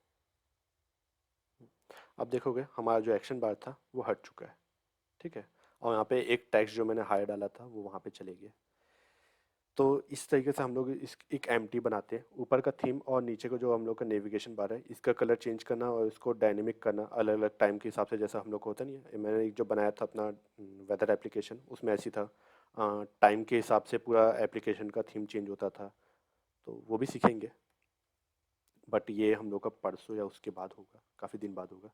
Speaker 1: अब देखोगे हमारा जो एक्शन बार था वो हट चुका है, ठीक है, और यहाँ पे एक टेक्स्ट जो मैंने हाई डाला था वो वहाँ पे चले गया। तो इस तरीके से हम लोग इस एक एम्प्टी बनाते हैं। ऊपर का थीम और नीचे का जो हम लोग का नेविगेशन बार है, इसका कलर चेंज करना और इसको डायनेमिक करना अलग अलग टाइम के हिसाब से, जैसा हम लोग को होता नहीं है। मैंने एक जो बनाया था अपना वेदर एप्लीकेशन, उसमें ऐसी था, टाइम के हिसाब से पूरा एप्लीकेशन का थीम चेंज होता था। तो वो भी सीखेंगे, बट ये हम लोग का परसों या उसके बाद होगा, काफ़ी दिन बाद होगा।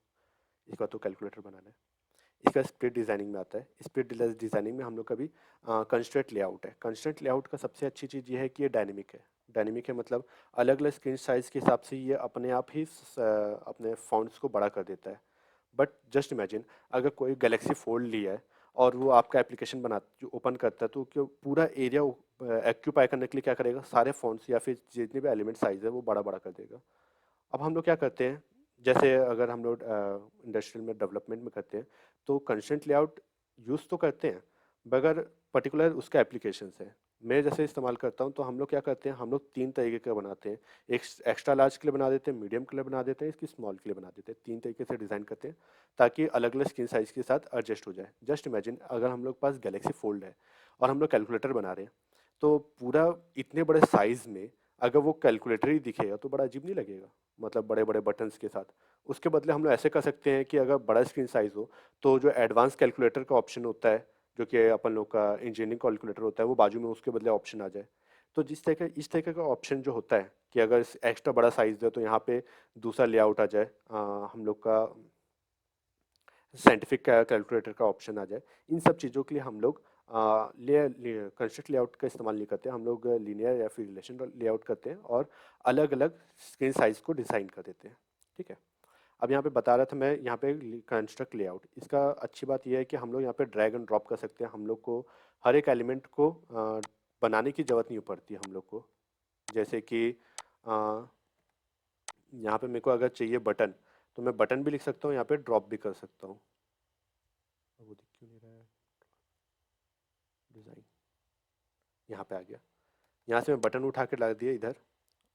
Speaker 1: इसके बाद तो कैलकुलेटर बनाना है। इसका स्प्लिट डिज़ाइनिंग में आता है। स्प्लिट डिज़ाइनिंग में हम लोग का भी कंस्ट्रेंट लेआउट है। कंस्ट्रेंट लेआउट का सबसे अच्छी चीज़ ये है कि ये डायनेमिक है। डायनेमिक है मतलब अलग अलग स्क्रीन साइज़ के हिसाब से ये अपने आप ही अपने फ़ॉन्ट्स को बड़ा कर देता है। बट जस्ट इमेजिन अगर कोई गैलेक्सी फोल्ड लिया है और वो आपका एप्लीकेशन बना जो ओपन करता है तो क्यों पूरा एरिया एक्यूपाई करने के लिए क्या करेगा, सारे फ़ॉन्ट्स या फिर जितने भी एलिमेंट साइज़ है वो बड़ा बड़ा कर देगा। अब हम लोग क्या करते हैं, जैसे अगर हम लोग इंडस्ट्रियल में डेवलपमेंट में करते हैं तो कंस्ट्रेंट लेआउट यूज़ तो करते हैं, मगर पर्टिकुलर उसका एप्लीकेशन है। मैं जैसे इस्तेमाल करता हूँ तो हम लोग क्या करते हैं, हम लोग तीन तरीके का बनाते हैं। एक एक्स्ट्रा लार्ज के लिए बना देते हैं, मीडियम के लिए बना देते हैं, इसकी स्मॉल के लिए बना देते हैं। तीन तरीके से डिज़ाइन करते हैं ताकि अलग अलग स्क्रीन साइज़ के साथ एडजस्ट हो जाए। जस्ट इमेजिन अगर हम लोग पास गैलेक्सी फोल्ड है और हम लोग कैलकुलेटर बना रहे हैं, तो पूरा इतने बड़े साइज़ में अगर वो कैलकुलेटर ही दिखेगा तो बड़ा अजीब नहीं लगेगा, मतलब बड़े बड़े बटन्स के साथ। उसके बदले हम लोग ऐसे कर सकते हैं कि अगर बड़ा स्क्रीन साइज हो तो जो एडवांस कैलकुलेटर का ऑप्शन होता है, जो कि अपन लोग का इंजीनियरिंग कैलकुलेटर होता है, वो बाजू में उसके बदले ऑप्शन आ जाए। तो इस तरह का ऑप्शन जो होता है कि अगर एक्स्ट्रा बड़ा साइज है तो यहाँ पे दूसरा लेआउट आ जाए, हम लोग का साइंटिफिक कैलकुलेटर का ऑप्शन आ जाए। इन सब चीज़ों के लिए हम लोग कंस्ट्रक्ट लेआउट का इस्तेमाल नहीं करते, हम लोग लीनियर या फिर रिलेशन लेआउट करते हैं और अलग अलग स्क्रीन साइज को डिज़ाइन कर देते हैं। ठीक है, अब यहाँ पे बता रहा था मैं, यहाँ पे कंस्ट्रक्ट लेआउट, इसका अच्छी बात यह है कि हम लोग यहाँ पे ड्रैग एंड ड्रॉप कर सकते हैं। हम लोग को हर एक एलिमेंट को बनाने की ज़रूरत नहीं पड़ती हम लोग को। जैसे कि यहाँ पे मेरे को अगर चाहिए बटन, तो मैं बटन भी लिख सकता हूँ, यहाँ पे ड्रॉप भी कर सकता हूँ। वो दिख क्यों नहीं रहा है, डिज़ाइन यहाँ पे आ गया। यहाँ से मैं बटन उठा के ला दिया इधर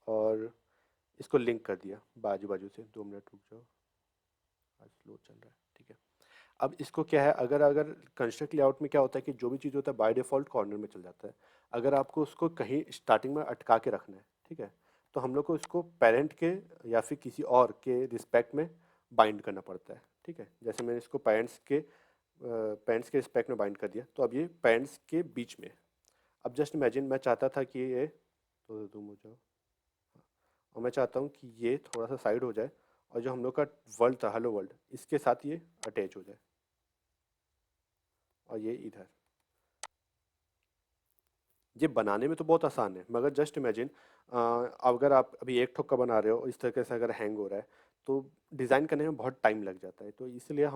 Speaker 1: और इसको लिंक कर दिया बाजू बाजू से। 2 मिनट रुक जाओ, आज स्लो चल रहा है। ठीक है, अब इसको क्या है, अगर अगर कंस्ट्रक्ट लेआउट में क्या होता है कि जो भी चीज़ होता है बाय डिफ़ॉल्ट कॉर्नर में चल जाता है। अगर आपको उसको कहीं स्टार्टिंग में अटका के रखना है, ठीक है, तो हम लोग को इसको पेरेंट के या फिर किसी और के रिस्पेक्ट में बाइंड करना पड़ता है। ठीक है, जैसे मैंने इसको पेरेंट्स के रिस्पेक्ट में बाइंड कर दिया, तो अब ये पेरेंट्स के बीच में। अब जस्ट इमेजिन, मैं चाहता था कि ये तो तुम हो जाओ, और मैं चाहता हूँ कि ये थोड़ा सा साइड हो जाए और जो हम लोग का वर्ल्ड था, हेलो वर्ल्ड, इसके साथ ये अटैच हो जाए और ये इधर। ये बनाने में तो बहुत आसान है, मगर जस्ट इमेजिन अगर आप अभी एक ठोक का बना रहे हो, इस तरीके से अगर हैंग हो रहा है, तो डिज़ाइन करने में बहुत टाइम लग जाता है। तो इसलिए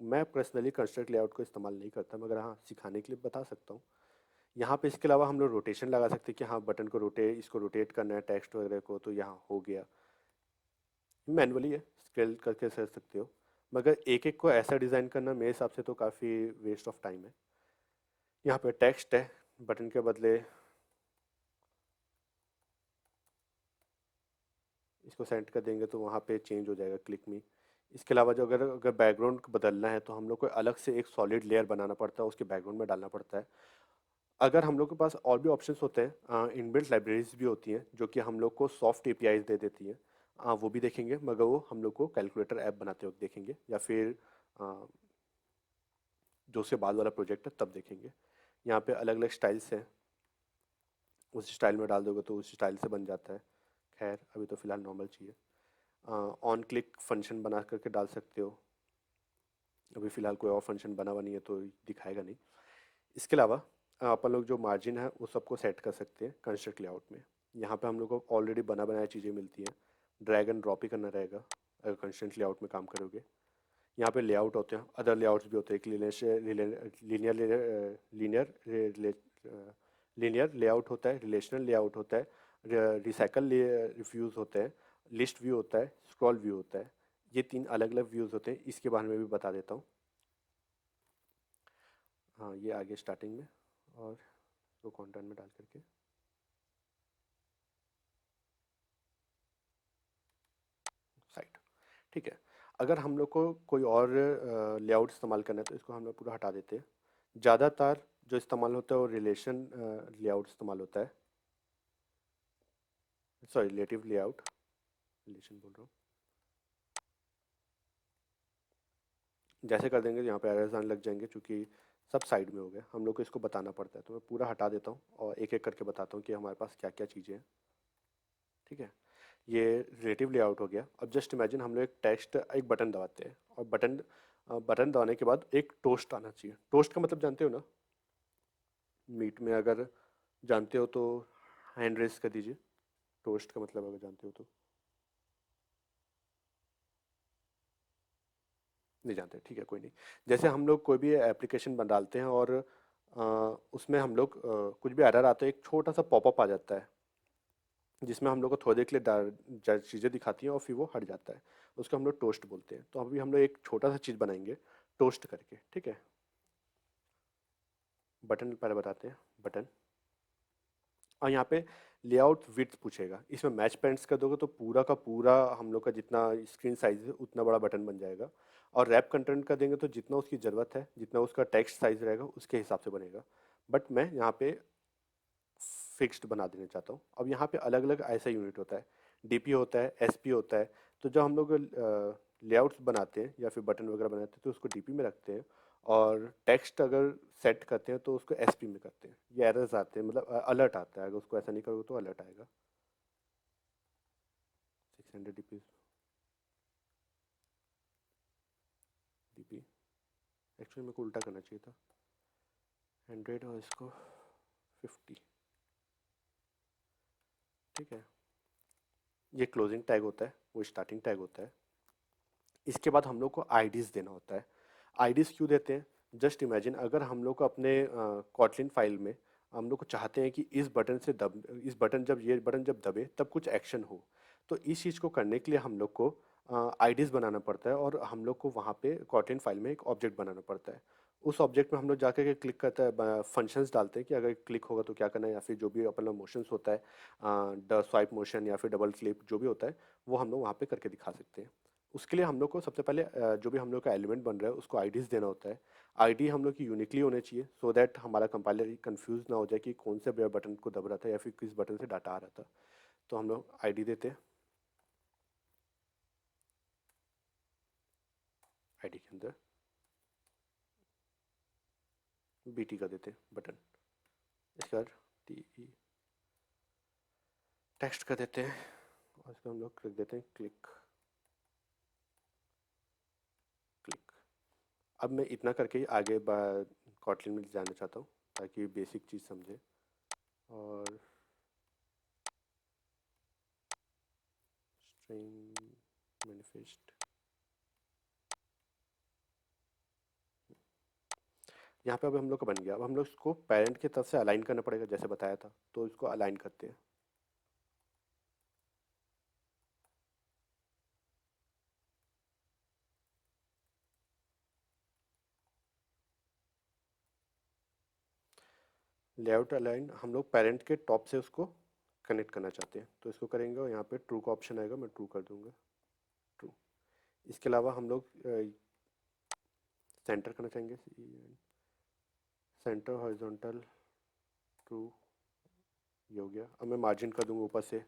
Speaker 1: मैं पर्सनली कंस्ट्रक्ट लेआउट को इस्तेमाल नहीं करता, मगर हाँ, सिखाने के लिए बता सकता हूँ। यहाँ पे इसके अलावा हम लोग रोटेशन लगा सकते हैं कि हाँ, बटन को इसको रोटेट करना है, टेक्स्ट वगैरह को, तो यहाँ हो गया। मैनुअली है, स्केल करके कर सकते हो, मगर एक एक को ऐसा डिज़ाइन करना मेरे हिसाब से तो काफ़ी वेस्ट ऑफ टाइम है। यहाँ पे टेक्स्ट है, बटन के बदले इसको सेंड कर देंगे तो वहाँ पे चेंज हो जाएगा क्लिक में। इसके अलावा जो अगर अगर बैकग्राउंड बदलना है, तो हम लोग को अलग से एक सॉलिड लेयर बनाना पड़ता है, उसके बैकग्राउंड में डालना पड़ता है। अगर हम लोग के पास और भी ऑप्शंस होते हैं, इनबिल्ट लाइब्रेरीज भी होती हैं जो कि हम लोग को सॉफ्ट एपीआईज दे देती हैं, वो भी देखेंगे, मगर वो हम लोग को कैलकुलेटर ऐप बनाते वक्त देखेंगे, या फिर आ, जो उसके बाद वाला प्रोजेक्ट है तब देखेंगे। यहाँ पे अलग अलग स्टाइल्स हैं, उस स्टाइल में डाल दोगे तो उस स्टाइल से बन जाता है। खैर, अभी तो फ़िलहाल नॉर्मल चाहिए। ऑन क्लिक फंक्शन बना करके डाल सकते हो, अभी फ़िलहाल कोई और फंक्शन बना हुआ नहीं है तो दिखाएगा नहीं। इसके अलावा अपन लोग जो मार्जिन है वो सबको सेट कर सकते हैं कंस्ट्रक्ट लेआउट में। यहाँ पे हम लोग को ऑलरेडी बना बनाया चीज़ें मिलती हैं, ड्रैग एंड ड्रॉप ही करना रहेगा अगर कंस्ट्रक्ट लेआउट में काम करोगे। यहाँ पे लेआउट होते हैं, अदर लेआउट्स भी होते हैं, लीनियर लीनियर लेआउट होता है, रिलेशनल लेआउट होता है, रिसाइकल व्यूज़ होते हैं, लिस्ट व्यू होता है, स्क्रॉल व्यू होता है। ये 3 अलग अलग व्यूज़ होते हैं, इसके बारे में भी बता देता हूँ। हाँ, ये आगे स्टार्टिंग में, और इसको कंटेंट में डाल करके साइट। ठीक है, अगर हम लोग को कोई और लेआउट इस्तेमाल करना है तो इसको हम लोग पूरा हटा देते हैं। ज़्यादातर जो इस्तेमाल होता है वो रिलेशन लेआउट इस्तेमाल होता है, सॉरी रिलेटिव लेआउट, रिलेशन बोल रहा हूँ। जैसे कर देंगे यहाँ पे एरर्स आने लग जाएंगे, क्योंकि सब साइड में हो गया, हम लोग को इसको बताना पड़ता है। तो मैं पूरा हटा देता हूँ और एक एक करके बताता हूँ कि हमारे पास क्या क्या चीज़ें हैं। ठीक है, ये रिलेटिव लेआउट हो गया। अब जस्ट इमेजिन हम लोग एक बटन दबाते हैं, और बटन दबाने के बाद एक टोस्ट आना चाहिए। टोस्ट का मतलब जानते हो ना, मीट में अगर जानते हो तो हैंड रेस कर दीजिए, टोस्ट का मतलब अगर जानते हो तो। नहीं जानते, ठीक है, कोई नहीं। जैसे हम लोग कोई भी एप्लीकेशन बन डालते हैं और उसमें हम लोग कुछ भी एरर आता है, एक छोटा सा पॉपअप आ जाता है जिसमें हम लोग को थोड़ी देर के लिए चीज़ें दिखाती हैं और फिर वो हट जाता है, उसको हम लोग टोस्ट बोलते हैं। तो अभी हम लोग एक छोटा सा चीज़ बनाएंगे टोस्ट करके। ठीक है, बटन पहले बताते हैं, बटन। और यहाँ पे लेआउट विड्थ पूछेगा, इसमें मैच पेंट्स कर दोगे तो पूरा का पूरा हम लोग का जितना स्क्रीन साइज है उतना बड़ा बटन बन जाएगा। और रैप कंटेंट का देंगे तो जितना उसकी ज़रूरत है, जितना उसका टेक्स्ट साइज रहेगा उसके हिसाब से बनेगा। बट मैं यहाँ पे फिक्स्ड बना देना चाहता हूँ। अब यहाँ पे अलग अलग ऐसा यूनिट होता है, डीपी होता है, एसपी होता है। तो जब हम लोग लेआउट्स बनाते हैं या फिर बटन वगैरह बनाते हैं तो उसको डीपी में रखते हैं, और टेक्स्ट अगर सेट करते हैं तो उसको एसपी में करते हैं। ये एरर्स आते हैं, मतलब अलर्ट आता है, अगर उसको ऐसा नहीं करोगे तो अलर्ट आएगा। 600 डीपी, डीपी एक्चुअली मेरे को उल्टा करना चाहिए था, 100 और इसको 50। ठीक है, ये क्लोजिंग टैग होता है, वो स्टार्टिंग टैग होता है। इसके बाद हम लोग को आईडीज़ देना होता है। आईडीज़ क्यों देते हैं? जस्ट इमेजिन अगर हम लोग को अपने कॉटलिन फाइल में हम लोग को चाहते हैं कि इस बटन जब ये बटन जब दबे तब कुछ एक्शन हो, तो इस चीज़ को करने के लिए हम लोग को आईडीज़ बनाना पड़ता है और हम लोग को वहाँ पे कॉटलिन फाइल में एक ऑब्जेक्ट बनाना पड़ता है। उस ऑब्जेक्ट में हम लोग जाकर के क्लिक करते हैं, फंक्शंस डालते हैं कि अगर क्लिक होगा तो क्या करना है, या फिर जो भी अपना मोशंस होता है, स्वाइप मोशन या फिर डबल क्लिक जो भी होता है, वो हम लोग वहाँ पे करके दिखा सकते हैं। उसके लिए हम लोग को सबसे पहले जो भी हम लोग का एलिमेंट बन रहा है उसको आईडीज़ देना होता है। आईडी हम लोग की यूनिकली होने चाहिए, सो दैट हमारा कंपाइलर कंफ्यूज ना हो जाए कि कौन से बटन को दब रहा था या फिर किस बटन से डाटा आ रहा था। तो हम लोग आईडी देते हैं, आईडी के अंदर बीटी का देते हैं बटन, इसके बाद टी ई टेक्स्ट का देते हैं और इसको हम लोग रख देते हैं क्लिक क्लिक। अब मैं इतना करके ही आगे कॉटलिन में जाना चाहता हूँ ताकि बेसिक चीज़ समझे। और स्ट्रिंग मैनिफेस्ट, यहाँ पे अब हम लोग का बन गया। अब हम लोग इसको पेरेंट की तरफ से अलाइन करना पड़ेगा जैसे बताया था, तो इसको अलाइन करते हैं। लेआउट अलाइन हम लोग पेरेंट के टॉप से उसको कनेक्ट करना चाहते हैं, तो इसको करेंगे और यहाँ पे ट्रू का ऑप्शन आएगा, मैं ट्रू कर दूंगा, ट्रू। इसके अलावा हम लोग सेंटर करना चाहेंगे, सेंटर हॉरिजॉन्टल ट्रू, ये हो गया। अब मैं मार्जिन कर दूंगा ऊपर से।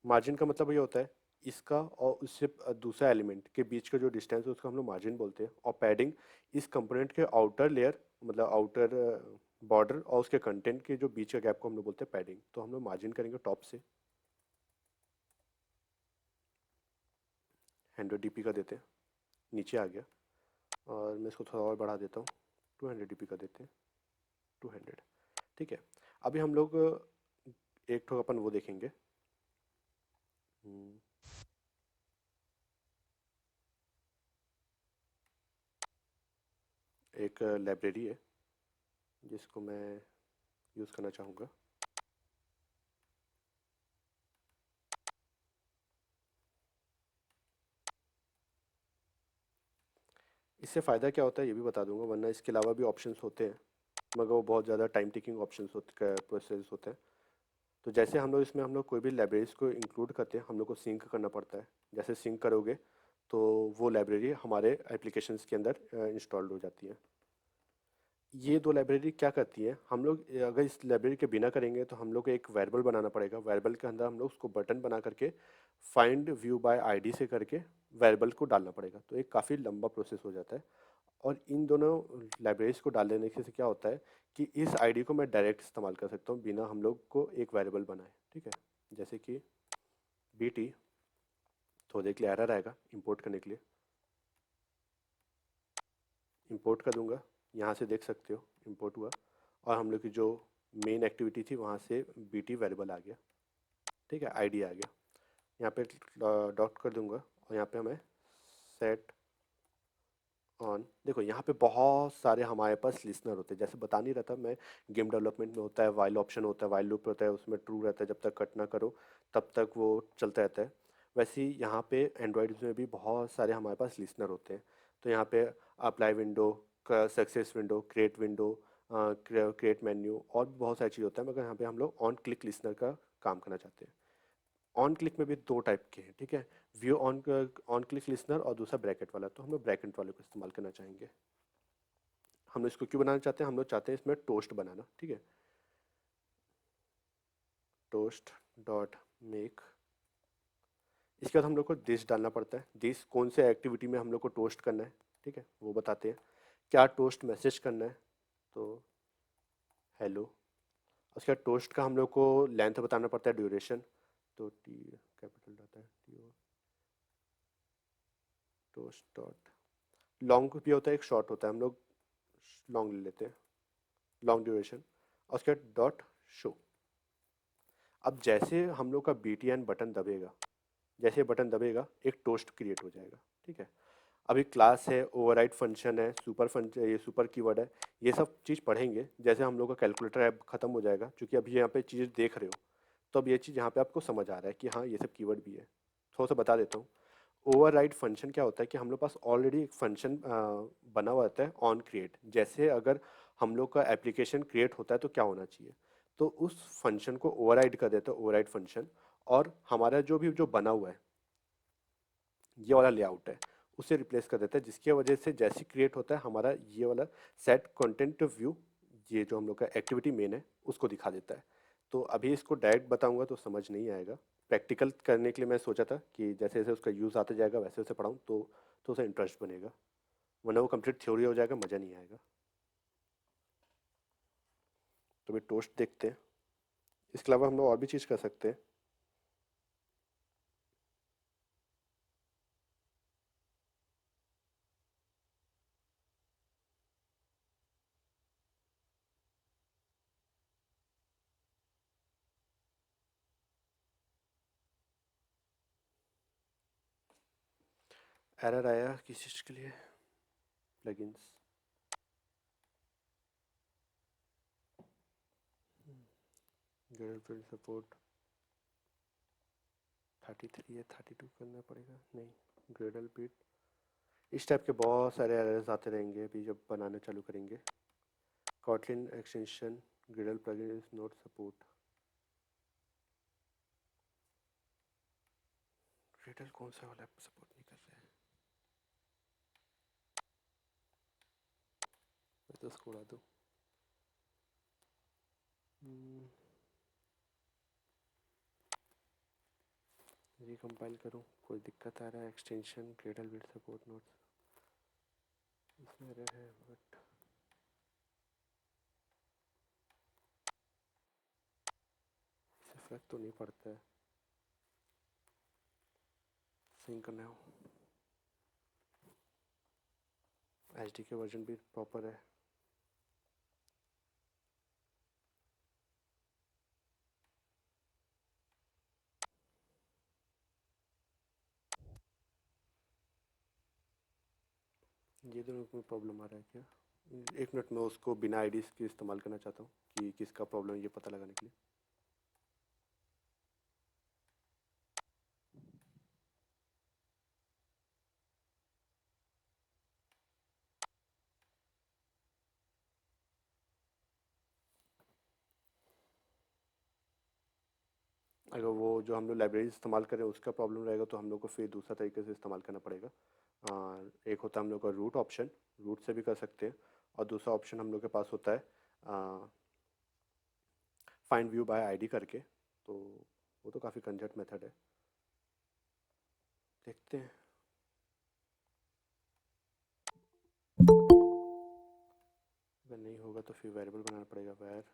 Speaker 1: मार्जिन का मतलब ये होता है इसका और उससे दूसरा एलिमेंट के बीच का जो डिस्टेंस है उसको हम लोग मार्जिन बोलते हैं। और पैडिंग इस कंपोनेंट के आउटर लेयर, मतलब आउटर बॉर्डर और उसके कंटेंट के जो बीच का गैप को हम लोग बोलते हैं पैडिंग। तो हम लोग मार्जिन करेंगे टॉप से, 100 dp का देते हैं, नीचे आ गया। और मैं इसको थोड़ा और बढ़ा देता हूँ, 200 dp का देते हैं, 200। ठीक है, अभी हम लोग एक ठो अपन वो देखेंगे, हम्म, एक लाइब्रेरी है जिसको मैं यूज़ करना चाहूँगा। इससे फ़ायदा क्या होता है ये भी बता दूंगा, वरना इसके अलावा भी ऑप्शंस होते हैं मगर वो बहुत ज़्यादा टाइम टेकिंग ऑप्शंस होते प्रोसेस होते हैं। तो जैसे हम लोग इसमें हम लोग कोई भी लाइब्रेरीज को इंक्लूड करते हैं हम लोग को सिंक करना पड़ता है। जैसे सिंक करोगे तो वो लाइब्रेरी हमारे एप्लीकेशंस के अंदर इंस्टॉल्ड हो जाती है। ये दो लाइब्रेरी क्या करती है, हम लोग अगर इस लाइब्रेरी के बिना करेंगे तो हम लोग को एक वेरिएबल बनाना पड़ेगा। वेरिएबल के अंदर हम लोग उसको बटन बना करके फाइंड व्यू बाय आईडी से करके वेरिएबल को डालना पड़ेगा, तो एक काफ़ी लंबा प्रोसेस हो जाता है। और इन दोनों लाइब्रेरीज को डाल देने से क्या होता है कि इस आईडी को मैं डायरेक्ट इस्तेमाल कर सकता हूँ बिना हम लोग को एक वेरिएबल बनाए। ठीक है, जैसे कि बीटी, थोड़ी देर के लिए एरर आएगा इंपोर्ट करने के लिए, इंपोर्ट कर दूंगा, यहाँ से देख सकते हो इंपोर्ट हुआ और हम लोग की जो मेन एक्टिविटी थी वहाँ से बीटी वेरिएबल आ गया। ठीक है, आईडी आ गया, यहाँ पे डॉट कर दूंगा और यहाँ पे हमें सेट ऑन। देखो यहाँ पे बहुत सारे हमारे पास लिसनर होते हैं, जैसे बता नहीं रहा था मैं, गेम डेवलपमेंट में होता है वाइल ऑप्शन होता है, वाइल लूप होता है, उसमें ट्रू रहता है जब तक कट ना करो तब तक वो चलता रहता है। वैसे ही यहाँ पे एंड्रॉयड में भी बहुत सारे हमारे पास लिसनर होते हैं। तो यहाँ पे apply window, success window, create window, create menu और भी बहुत सारी चीज़ होता है, मगर यहाँ पे हम लोग ऑन क्लिक लिसनर का काम करना चाहते हैं। ऑन क्लिक में भी दो टाइप के हैं, ठीक है, view on on click listener और दूसरा ब्रैकेट वाला। तो हम लोग ब्रैकेट वाले को इस्तेमाल करना चाहेंगे। हम लोग इसको क्यों बनाना चाहते हैं, हम लोग चाहते हैं इसमें टोस्ट बनाना। ठीक है, टोस्ट डॉट मेक, इसके बाद हम लोग को दिस डालना पड़ता है। दिस कौन से एक्टिविटी में हम लोग को टोस्ट करना है, ठीक है, वो बताते हैं। क्या टोस्ट मैसेज करना है, तो हेलो। उसके बाद टोस्ट का हम लोग को लेंथ बताना पड़ता है, ड्यूरेशन, तो टी कैपिटल रहता है टी, टोस्ट डॉट लॉन्ग भी होता है, एक शॉर्ट होता है, हम लोग लॉन्ग ले लेते हैं, लॉन्ग ड्यूरेशन, और उसके बाद डॉट शो। अब जैसे हम लोग का BTN बटन दबेगा, जैसे बटन दबेगा एक टोस्ट क्रिएट हो जाएगा, ठीक है। अभी क्लास है, ओवरराइड फंक्शन है, सुपर फंक्शन, ये सुपर कीवर्ड है, ये सब चीज़ पढ़ेंगे जैसे हम लोग का कैलकुलेटर ऐप खत्म हो जाएगा, क्योंकि अभी यहाँ पे चीज़ देख रहे हो, तो अब ये चीज़ यहाँ पे आपको समझ आ रहा है कि हाँ ये सब कीवर्ड भी है। थोड़ा सा बता देता हूँ। ओवरराइड फंक्शन क्या होता है कि हम लोग पास ऑलरेडी एक फंक्शन बना हुआ रहता है ऑन क्रिएट। जैसे अगर हम लोग का एप्लीकेशन क्रिएट होता है तो क्या होना चाहिए, तो उस फंक्शन को ओवरराइड कर देता है ओवरराइड फंक्शन, और हमारा जो बना हुआ है ये वाला लेआउट है उसे रिप्लेस कर देता है, जिसकी वजह से जैसे क्रिएट होता है हमारा ये वाला सेट कंटेंट व्यू, ये जो हम लोग का एक्टिविटी मेन है उसको दिखा देता है। तो अभी इसको डायरेक्ट बताऊंगा तो समझ नहीं आएगा, प्रैक्टिकल करने के लिए मैं सोचा था कि जैसे जैसे उसका यूज़ आता जाएगा वैसे वैसे पढ़ाऊँ तो उसे इंटरेस्ट बनेगा, वरना वो कंप्लीट थ्योरी हो जाएगा, मज़ा नहीं आएगा। तो अभी टोस्ट देखते हैं, इसके अलावा हम लोग और भी चीज़ कर सकते हैं। एरर आया किस चीज़ के लिए, प्लगइन्स, गर्लफ्रेंड सपोर्ट 33 या 32 करना पड़ेगा, नहीं ग्रेडल बीट, इस टाइप के बहुत सारे एरर्स आते रहेंगे अभी जब बनाना चालू करेंगे। Kotlin extension ग्रिडल plugin is not support, ग्रिडल कौन सा वाला सपोर्ट नहीं कर रहा है, मैं तो उसको उड़ा दूँ। रिकम्पाइल करूँ, कोई दिक्कत आ रहा है, एक्सटेंशन ग्रिडल विद सपोर्ट नोट, इसमें एरर है बट इससे फर्क तो नहीं पड़ता है, सिंक करना हो। एचडी के वर्जन भी प्रॉपर है। ये दोनों में प्रॉब्लम आ रहा है क्या, एक मिनट में उसको बिना आईडी के इस्तेमाल करना चाहता हूँ कि किसका प्रॉब्लम है ये पता लगाने के लिए। अगर वो जो हम लोग लाइब्रेरी इस्तेमाल करें उसका प्रॉब्लम रहेगा तो हम लोग को फिर दूसरा तरीके से इस्तेमाल करना पड़ेगा। एक होता है हम लोग का रूट ऑप्शन, रूट से भी कर सकते हैं, और दूसरा ऑप्शन हम लोग के पास होता है फाइंड व्यू बाय आईडी करके, तो वो तो काफ़ी कंजट मेथड है, देखते हैं। अगर नहीं होगा तो फिर वेरिएबल बनाना पड़ेगा, var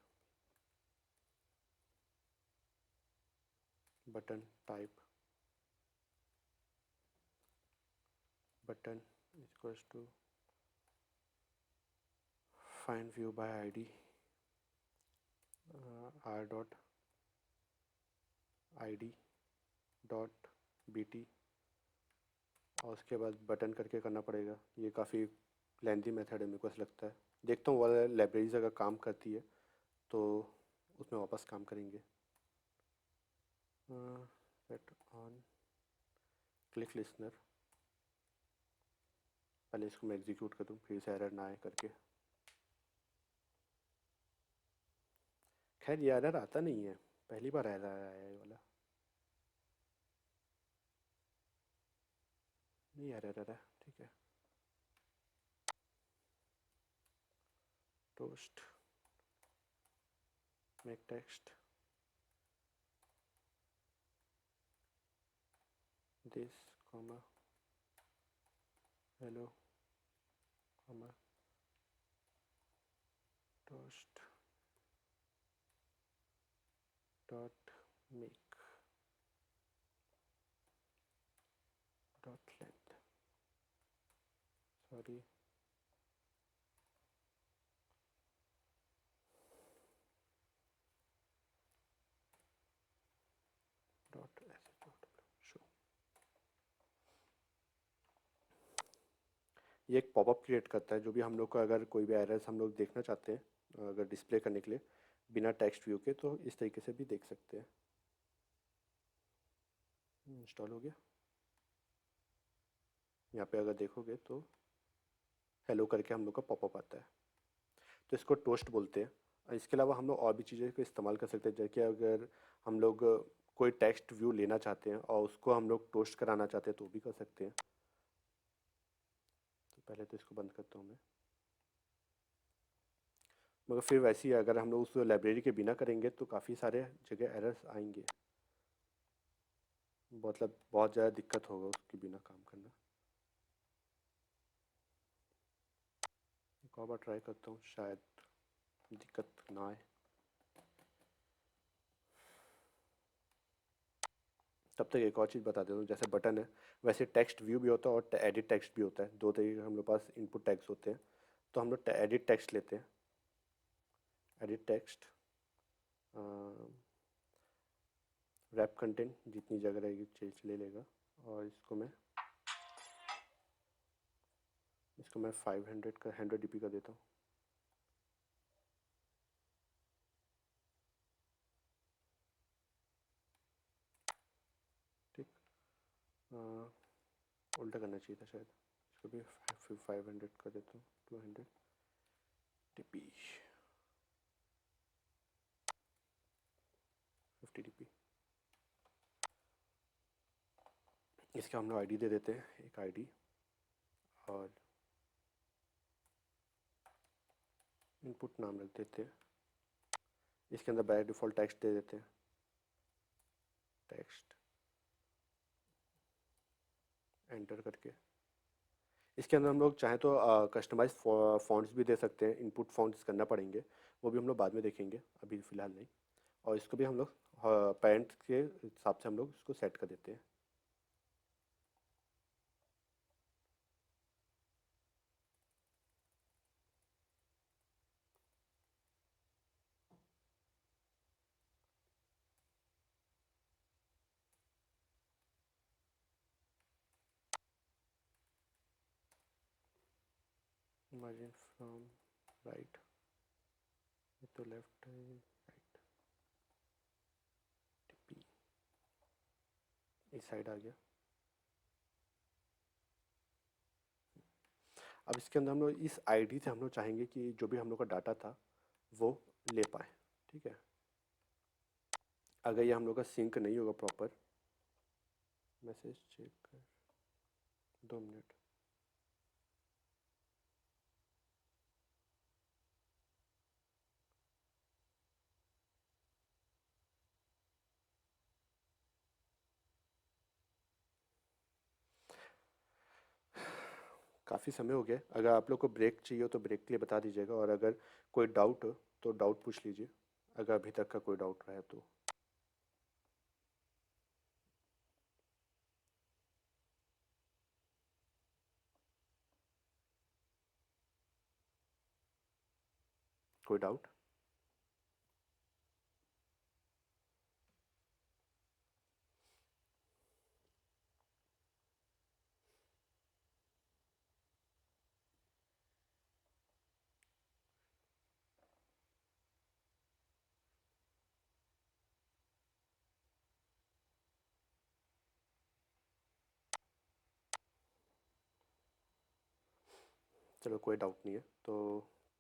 Speaker 1: button type button equals to find view by ID R dot ID dot BT, और उसके बाद बटन करके करना पड़ेगा। ये काफ़ी लेंथी मेथड है मेरे को ऐसा लगता है, देखता हूँ वाला लाइब्रेरीज अगर काम करती है तो उसमें वापस काम करेंगे। सेट ऑन क्लिक लिसनर, पहले इसको मैं एग्जीक्यूट कर दूँ फिर से एरर ना आए करके। खैर ये एरर आता नहीं है, पहली बार एरर आया है ये वाला, नहीं एरर आ रहा है, ठीक है। Toast make text this comma hello comma toast dot make dot length, sorry, dot S dot show. ये एक पॉपअप क्रिएट करता है जो भी हम लोग को अगर कोई भी एरर्स हम लोग देखना चाहते हैं अगर डिस्प्ले करने के लिए बिना टेक्स्ट व्यू के, तो इस तरीके से भी देख सकते हैं। इंस्टॉल हो गया। यहाँ पे अगर देखोगे तो हेलो करके हम लोग का पॉपअप आता है, तो इसको टोस्ट बोलते हैं। और इसके अलावा हम लोग और भी चीज़ें को इस्तेमाल कर सकते हैं, जैसे कि अगर हम लोग कोई टेक्स्ट व्यू लेना चाहते हैं और उसको हम लोग टोस्ट कराना चाहते हैं तो भी कर सकते हैं। तो पहले तो इसको बंद करता हूँ मैं। मगर फिर वैसे ही अगर हम लोग उस लाइब्रेरी के बिना करेंगे तो काफ़ी सारे जगह एरर्स आएंगे, मतलब बहुत ज़्यादा दिक्कत होगा उसके बिना काम करना। एक और बार ट्राई करता हूँ, शायद दिक्कत ना आए। तब तक एक और चीज़ बता देता हूँ, जैसे बटन है वैसे टेक्स्ट व्यू भी होता है और एडिट टेक्स्ट भी होता है। दो तरीके के हम लोग पास इनपुट टैग्स होते हैं। तो हम लोग एडिट टेक्स्ट लेते हैं। एडिट टेक्स्ट, रैप कंटेंट जितनी जगह रहेगी ले लेगा। और इसको मैं 500 का 100 dp का देता हूँ। ठीक, उल्टा करना चाहिए था शायद। इसको भी 500 का देता हूँ, 200 dp, 50 dp। इसका हम लोग आईडी दे देते हैं, एक आईडी, और इनपुट नाम रख देते हैं। इसके अंदर बाय डिफ़ॉल्ट टेक्स्ट दे देते हैं, टेक्स्ट एंटर करके। इसके अंदर हम लोग चाहें तो कस्टमाइज फॉन्ट्स भी दे सकते हैं। इनपुट फॉन्ट्स करना पड़ेंगे, वो भी हम लोग बाद में देखेंगे, अभी फ़िलहाल नहीं। और इसको भी हम लोग पेरेंट के हिसाब से हम लोग इसको सेट कर देते हैं। मार्जिन फ्रॉम राइट, तो लेफ्ट है, राइट, टीपी इस साइड आ गया। अब इसके अंदर हम लोग इस आईडी से हम लोग चाहेंगे कि जो भी हम लोग का डाटा था वो ले पाए। ठीक है, अगर ये हम लोग का सिंक नहीं होगा प्रॉपर, मैसेज चेक कर, 2 मिनट। काफ़ी समय हो गया, अगर आप लोग को ब्रेक चाहिए हो तो ब्रेक के लिए बता दीजिएगा, और अगर कोई डाउट हो तो डाउट पूछ लीजिए, अगर अभी तक का कोई डाउट रहा है तो। कोई डाउट? चलो कोई डाउट नहीं है तो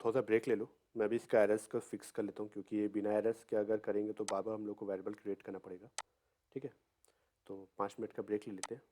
Speaker 1: थोड़ा सा ब्रेक ले लो। मैं भी इसका एरर्स का फिक्स कर लेता हूँ, क्योंकि ये बिना एरर्स के अगर करेंगे तो बार बार हम लोग को वेरिएबल क्रिएट करना पड़ेगा। ठीक है, तो 5 मिनट का ब्रेक ले लेते हैं।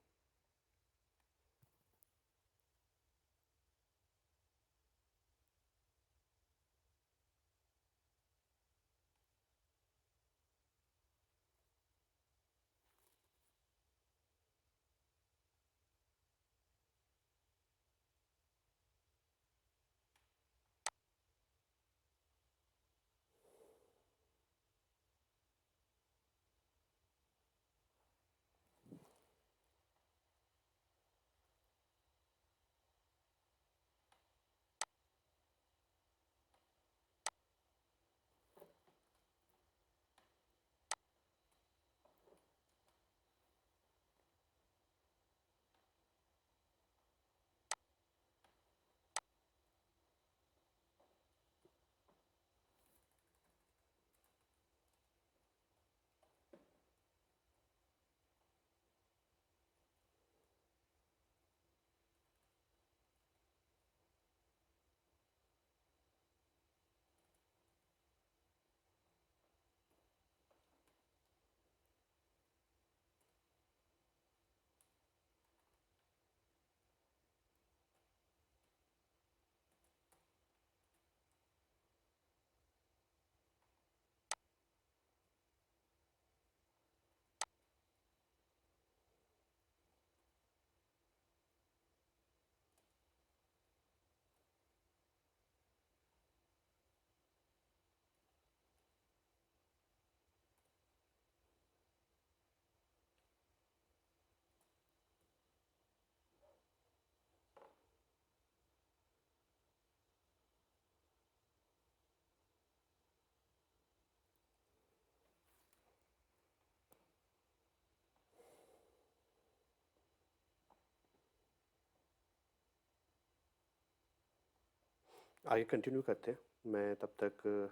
Speaker 1: आगे कंटिन्यू करते हैं। मैं तब तक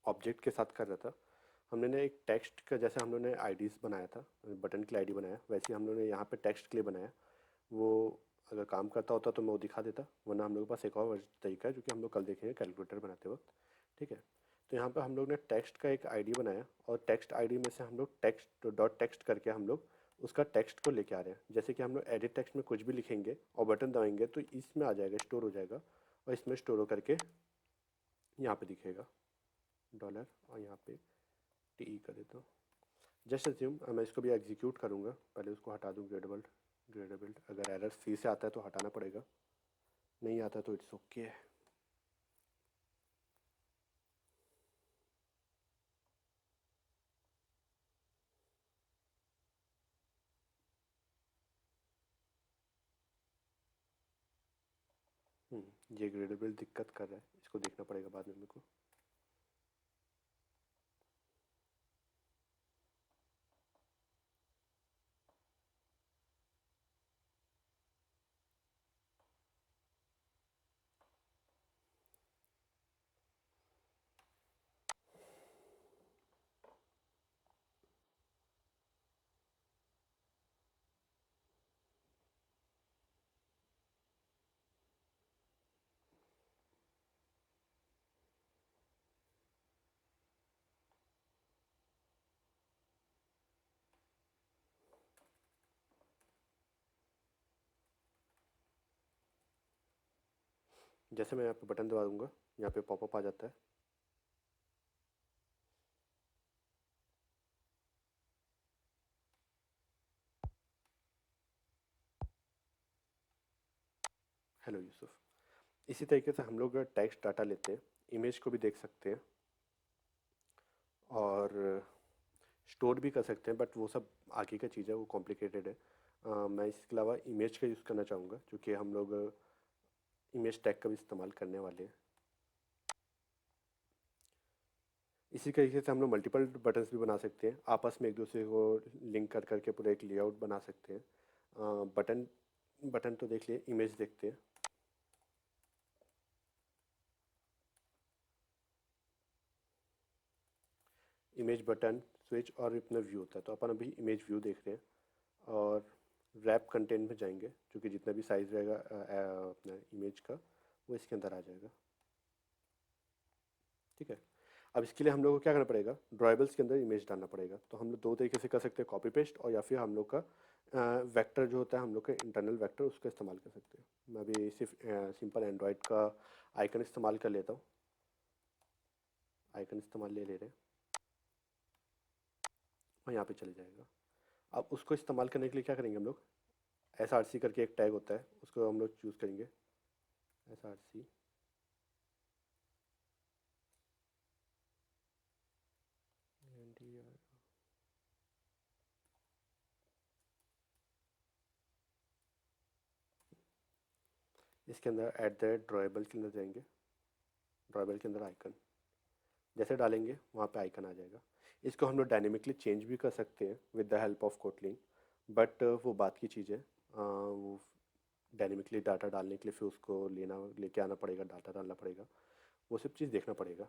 Speaker 1: ऑब्जेक्ट के साथ कर रहा था। हमने ना एक टेक्स्ट का, जैसे हम लोगों ने आईडीज़ बनाया था, बटन के लिए आईडी बनाया, वैसे ही हम लोगों ने यहाँ पे टेक्स्ट के लिए बनाया। वो अगर काम करता होता तो मैं वो दिखा देता, वरना हम लोग के पास एक और तरीका है जो कि हम लोग कल देखेंगे कैलकुलेटर बनाते वक्त। ठीक है। तो यहाँ पे हम लोग ने टेक्स्ट का एक आईडी बनाया और टेक्स्ट आईडी में से हम लोग टेक्स्ट डॉट टेक्स्ट करके हम लोग उसका टेक्स्ट को लेके आ रहे हैं। जैसे कि हम लोग एडिट टेक्स्ट में कुछ भी लिखेंगे और बटन दबाएंगे तो इसमें आ जाएगा, स्टोर हो जाएगा, और इसमें स्टोर हो करके यहाँ पे दिखेगा डॉलर, और यहाँ पे टी कर देता हूँ। जस्ट अज्यूम मैं इसको भी एग्जीक्यूट करूँगा, पहले उसको हटा दूँ। ग्रेडेबल ग्रेडेबल अगर एरर सी से आता है तो हटाना पड़ेगा, नहीं आता तो इट्स ओके। ये ग्रेडेबल दिक्कत कर रहा है, इसको देखना पड़ेगा बाद में मेरे को। जैसे मैं यहाँ पे बटन दबा दूंगा, यहाँ पे पॉपअप आ जाता है। हेलो यूसुफ। इसी तरीके से हम लोग टेक्स्ट डाटा लेते हैं, इमेज को भी देख सकते हैं और स्टोर भी कर सकते हैं, बट वो सब आगे का चीज़ है, वो कॉम्प्लिकेटेड है। मैं इसके अलावा इमेज का यूज़ करना चाहूँगा, क्योंकि हम लोग इमेज टैग का भी इस्तेमाल करने वाले हैं। इसी तरीके से हम लोग मल्टीपल बटन्स भी बना सकते हैं, आपस में एक दूसरे को लिंक कर करके पूरा एक लेआउट बना सकते हैं। बटन बटन तो देख लिए, इमेज देखते हैं। इमेज बटन स्विच और अपना व्यू होता है, तो अपन अभी इमेज व्यू देख रहे हैं। और रैप कंटेंट में जाएंगे, क्योंकि जितना भी साइज रहेगा अपना इमेज का, वो इसके अंदर आ जाएगा। ठीक है। अब इसके लिए हम लोग को क्या करना पड़ेगा, ड्राइबल्स के अंदर इमेज डालना पड़ेगा। तो हम लोग दो तरीके से कर सकते हैं, कॉपी पेस्ट, और या फिर हम लोग का वेक्टर जो होता है, हम लोग का इंटरनल वेक्टर, उसका इस्तेमाल कर सकते हैं। मैं अभी सिर्फ सिंपल एंड्रॉयड का आइकन इस्तेमाल कर लेता हूँ। आइकन इस्तेमाल ले ले रहे हैं और यहाँ पे चले जाएगा। अब उसको इस्तेमाल करने के लिए क्या करेंगे हम लोग, एस आर सी करके एक टैग होता है, उसको हम लोग चूज़ करेंगे, एस आर सी। इसके अंदर एट द रेट ड्रॉएबल के अंदर जाएंगे, ड्रॉएबल के अंदर आइकन जैसे डालेंगे वहाँ पे आइकन आ जाएगा। इसको हम लोग डायनेमिकली चेंज भी कर सकते हैं with the help of Kotlin, but वो बात की चीज़ है। वो डायनेमिकली डाटा डालने के लिए फिर उसको लेके आना पड़ेगा, डाटा डालना पड़ेगा, वो सब चीज़ देखना पड़ेगा।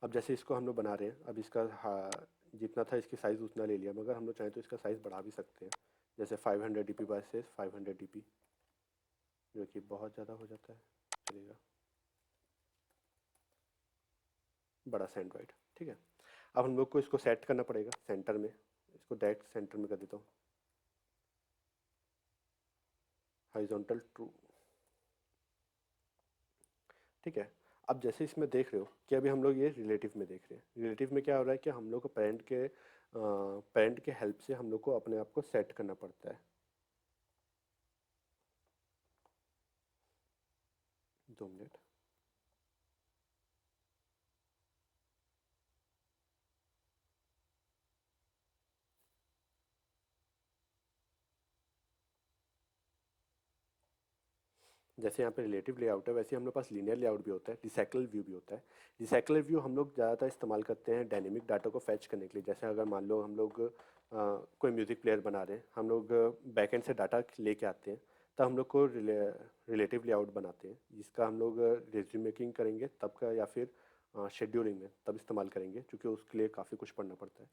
Speaker 1: अब जैसे इसको हम लोग बना रहे हैं, अब इसका जितना था इसकी साइज़ उतना ले लिया, मगर हम लोग चाहें तो इसका साइज़ बढ़ा भी सकते हैं। जैसे 500 DP बाय से 500 DP, जो कि बहुत ज़्यादा हो जाता है, चलेगा, बड़ा सैंड्रॉइड। ठीक है। अब हम लोग को इसको सेट करना पड़ेगा सेंटर में, इसको डायरेक्ट सेंटर में कर देता हूँ, हॉरिजॉन्टल ट्रू। ठीक है। अब जैसे इसमें देख रहे हो कि अभी हम लोग ये रिलेटिव में देख रहे हैं, रिलेटिव में क्या हो रहा है कि हम लोग को पेरेंट के हेल्प से हम लोग को अपने आप को सेट करना पड़ता है। 2 मिनट। जैसे यहाँ पे रिलेटिव लेआउट है, वैसे हम लोग पास लीनियर लेआउट भी होता है, रिसाइकल व्यू भी होता है। रिसाइकल व्यू हम लोग ज़्यादातर इस्तेमाल करते हैं डायनेमिक डाटा को फैच करने के लिए। जैसे अगर मान लो हम लोग कोई म्यूज़िक प्लेयर बना रहे हैं, हम लोग बैकएंड से डाटा लेके आते हैं, तब हम लोग को रिलेटिव लेआउट बनाते हैं, जिसका हम लोग रिज्यूम मेकिंग करेंगे तब का, या फिर शेड्यूलिंग में तब इस्तेमाल करेंगे, क्योंकि उसके लिए काफ़ी कुछ पढ़ना पड़ता है।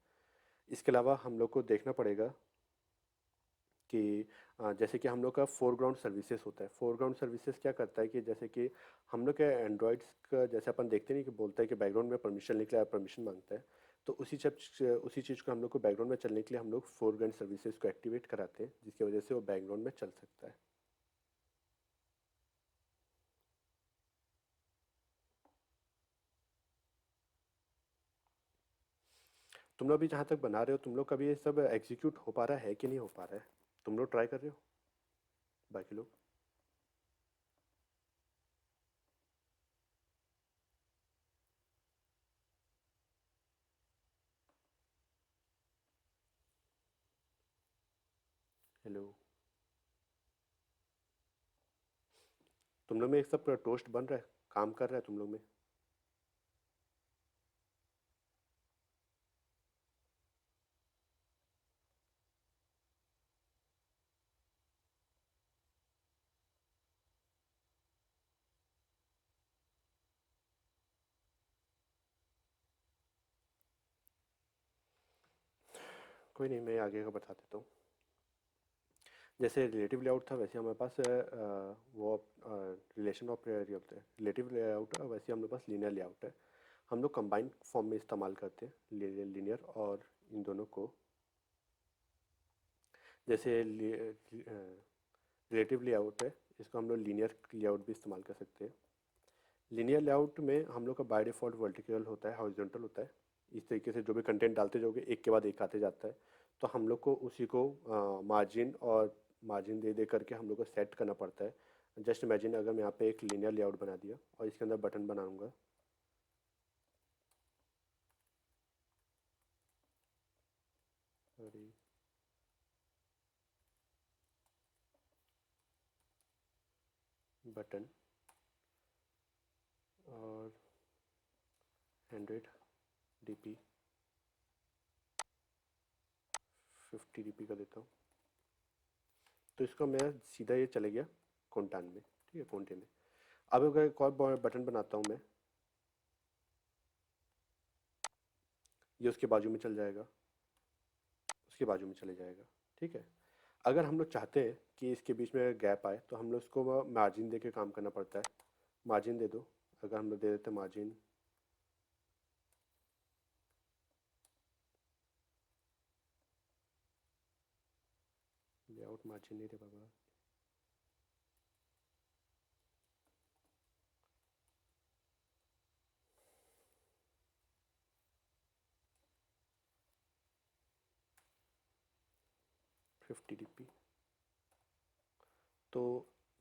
Speaker 1: इसके अलावा हम लोग को देखना पड़ेगा कि जैसे कि हम लोग का फोरग्राउंड सर्विसेज होता है। फोरग्राउंड सर्विसेज क्या करता है कि जैसे कि हम लोग के एंड्रॉयड्स का जैसे अपन देखते नहीं कि बोलता है कि बैकग्राउंड में परमिशन निकला है, परमिशन मांगता है, तो उसी चीज़ को हम लोग को बैकग्राउंड में चलने के लिए हम लोग फोरग्राउंड सर्विसेज को एक्टिवेट कराते हैं, जिसकी वजह से वो बैकग्राउंड में चल सकता है। तुम लोग भी जहाँ तक बना रहे हो, तुम लोग का भी ये सब एग्जीक्यूट हो पा रहा है कि नहीं हो पा रहा है? तुम लोग ट्राई कर रहे हो, बाकी लोग? हेलो? तुम लोग में एक सब टोस्ट बन रहा है, काम कर रहा है तुम लोग में? कोई नहीं, मैं आगे का बता देता हूँ। जैसे रिलेटिव लेआउट था, वैसे हमारे पास वो रिलेशन ऑफ होता है रिलेटिव लेआउट, वैसे हम लोग पास लीनियर लेआउट है। हम लोग कंबाइंड फॉर्म में इस्तेमाल करते हैं लीनियर और इन दोनों को। जैसे रिलेटिव लेआउट है, इसको हम लोग लीनियर लेआउट भी इस्तेमाल कर सकते हैं। लीनियर लेआउट में हम लोग का बाय डिफ़ॉल्ट वर्टिकल होता है, हॉरिजॉन्टल होता है। इस तरीके से जो भी कंटेंट डालते जाओगे एक के बाद एक आते जाता है। तो हम लोग को उसी को मार्जिन और मार्जिन दे दे करके हम लोग को सेट करना पड़ता है। जस्ट इमेजिन अगर मैं यहाँ पे एक लीनियर लेआउट बना दिया और इसके अंदर बटन बनाऊंगा, सॉरी, बटन और 100 dp 50 dp का देता हूँ। तो इसको मैं सीधा ये चले गया कॉन्टान में, ठीक है, कॉन्टे में। अब अगर एक और बटन बनाता हूँ मैं, ये उसके बाजू में चल जाएगा, उसके बाजू में चले जाएगा, ठीक है। अगर हम लोग चाहते हैं कि इसके बीच में गैप आए, तो हम लोग उसको मार्जिन दे के काम करना पड़ता है। मार्जिन दे दो, अगर हम लोग दे देते हैं मार्जिन, लेआउट मार्जिन नहीं रे बाबा, 50 dp। तो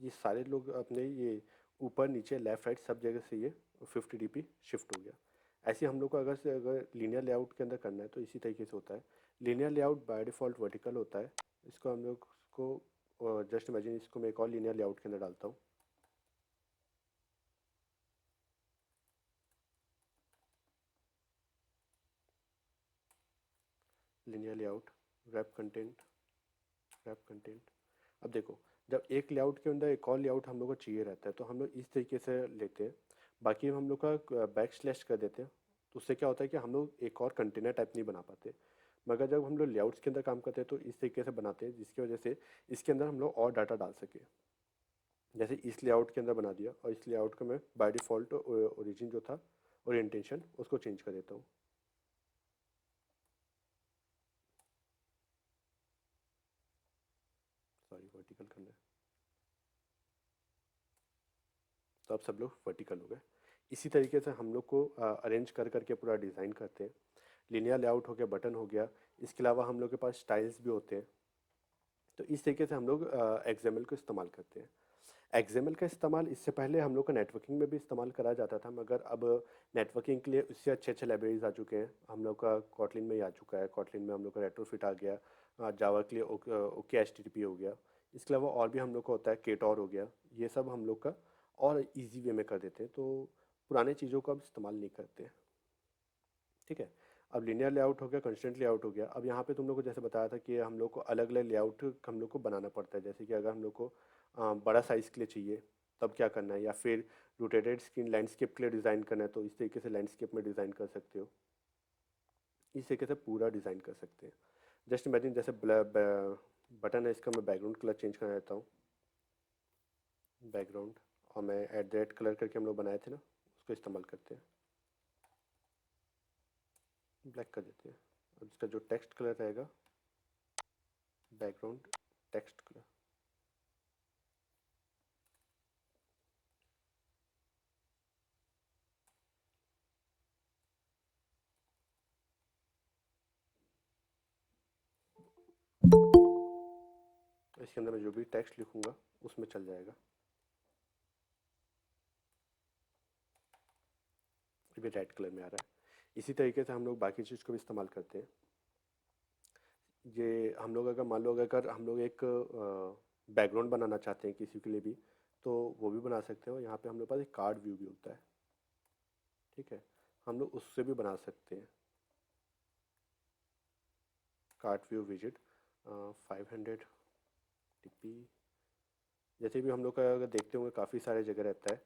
Speaker 1: ये सारे लोग अपने ये ऊपर नीचे लेफ्ट राइट सब जगह से ये 50 dp शिफ्ट हो गया। ऐसे हम लोग को अगर लीनियर लेआउट के अंदर करना है तो इसी तरीके से होता है। Linear layout by default vertical होता है। इसको हम लोग को जस्ट इमेजिन, इसको मैं एक और लीनियर लेआउट के अंदर डालता हूँ। Linear layout, wrap content, wrap content. अब देखो, जब एक लेआउट के अंदर एक और लेआउट हम लोग को चाहिए रहता है तो हम लोग इस तरीके से लेते हैं। बाकी हम लोग का बैक स्लैश कर देते हैं। तो उससे क्या होता है कि हम लोग एक और कंटेनर टाइप नहीं बना पाते। मगर जब हम लोग लेआउट्स के अंदर काम करते हैं तो इस तरीके से बनाते हैं, जिसकी वजह से इसके अंदर हम लोग और डाटा डाल सके। जैसे इस लेआउट के अंदर बना दिया, और इस लेआउट का मैं बाय डिफ़ॉल्ट ओरिजिन जो था, ओरिएंटेशन, उसको चेंज कर देता हूँ। सॉरी, वर्टिकल करना है। तो अब सब लोग वर्टिकल हो गए। इसी तरीके से हम लोग को अरेंज कर करके पूरा डिज़ाइन करते हैं। लिनियर लेआउट हो गया, बटन हो गया। इसके अलावा हम लोग के पास स्टाइल्स भी होते हैं। तो इस तरीके से हम लोग एक्सएमएल को इस्तेमाल करते हैं। एक्सएमएल का इस्तेमाल इससे पहले हम लोग को नेटवर्किंग में भी इस्तेमाल करा जाता था, मगर अब नेटवर्किंग के लिए उससे अच्छे अच्छे लाइब्रेरीज आ चुके हैं। हम लोग का कॉटलिन में ही आ चुका है। कॉटलिन में हम लोग का रेट्रोफिट आ गया, जावा के लिए ओके एचटीटीपी हो गया। इसके अलावा और भी हम लोग का होता है, केटॉर हो गया। ये सब हम लोग का और इजी वे में कर देते हैं, तो पुराने चीज़ों का अब इस्तेमाल नहीं करते, ठीक है। अब लिनियर लेआउट हो गया, कंस्ट्रेंट लेआउट हो गया। अब यहाँ पे तुम लोग को जैसे बताया था कि हम लोग को अलग अलग लेआउट हम लोग को बनाना पड़ता है। जैसे कि अगर हम लोग को बड़ा साइज़ के लिए चाहिए तब क्या करना है, या फिर रोटेटेड स्क्रीन लैंडस्केप के लिए डिज़ाइन करना है तो इस तरीके से लैंडस्केप में डिज़ाइन कर सकते हो। इस तरीके से पूरा डिज़ाइन कर सकते हैं। जस्ट इमेजिन जैसे बटन है इसका, मैं बैकग्राउंड कलर चेंज करना चाहता हूँ, बैकग्राउंड, और मैं एट द रेट कलर करके हम लोग बनाए थे ना, उसको इस्तेमाल करते हैं, ब्लैक कर देते हैं। अब इसका जो टेक्स्ट कलर रहेगा, बैकग्राउंड टेक्स्ट कलर, इसके अंदर मैं जो भी टेक्स्ट लिखूंगा उसमें चल जाएगा। ये भी रेड कलर में आ रहा है। इसी तरीके से हम लोग बाकी चीज़ को भी इस्तेमाल करते हैं। ये हम लोग अगर मान लो अगर हम लोग एक बैकग्राउंड बनाना चाहते हैं किसी के लिए भी, तो वो भी बना सकते हैं। और यहाँ पे हम लोग पास एक कार्ड व्यू भी होता है, ठीक है, हम लोग उससे भी बना सकते हैं। कार्ड व्यू विजिट 500 टीपी, जैसे भी हम लोग का अगर देखते होंगे काफ़ी सारे जगह रहता है,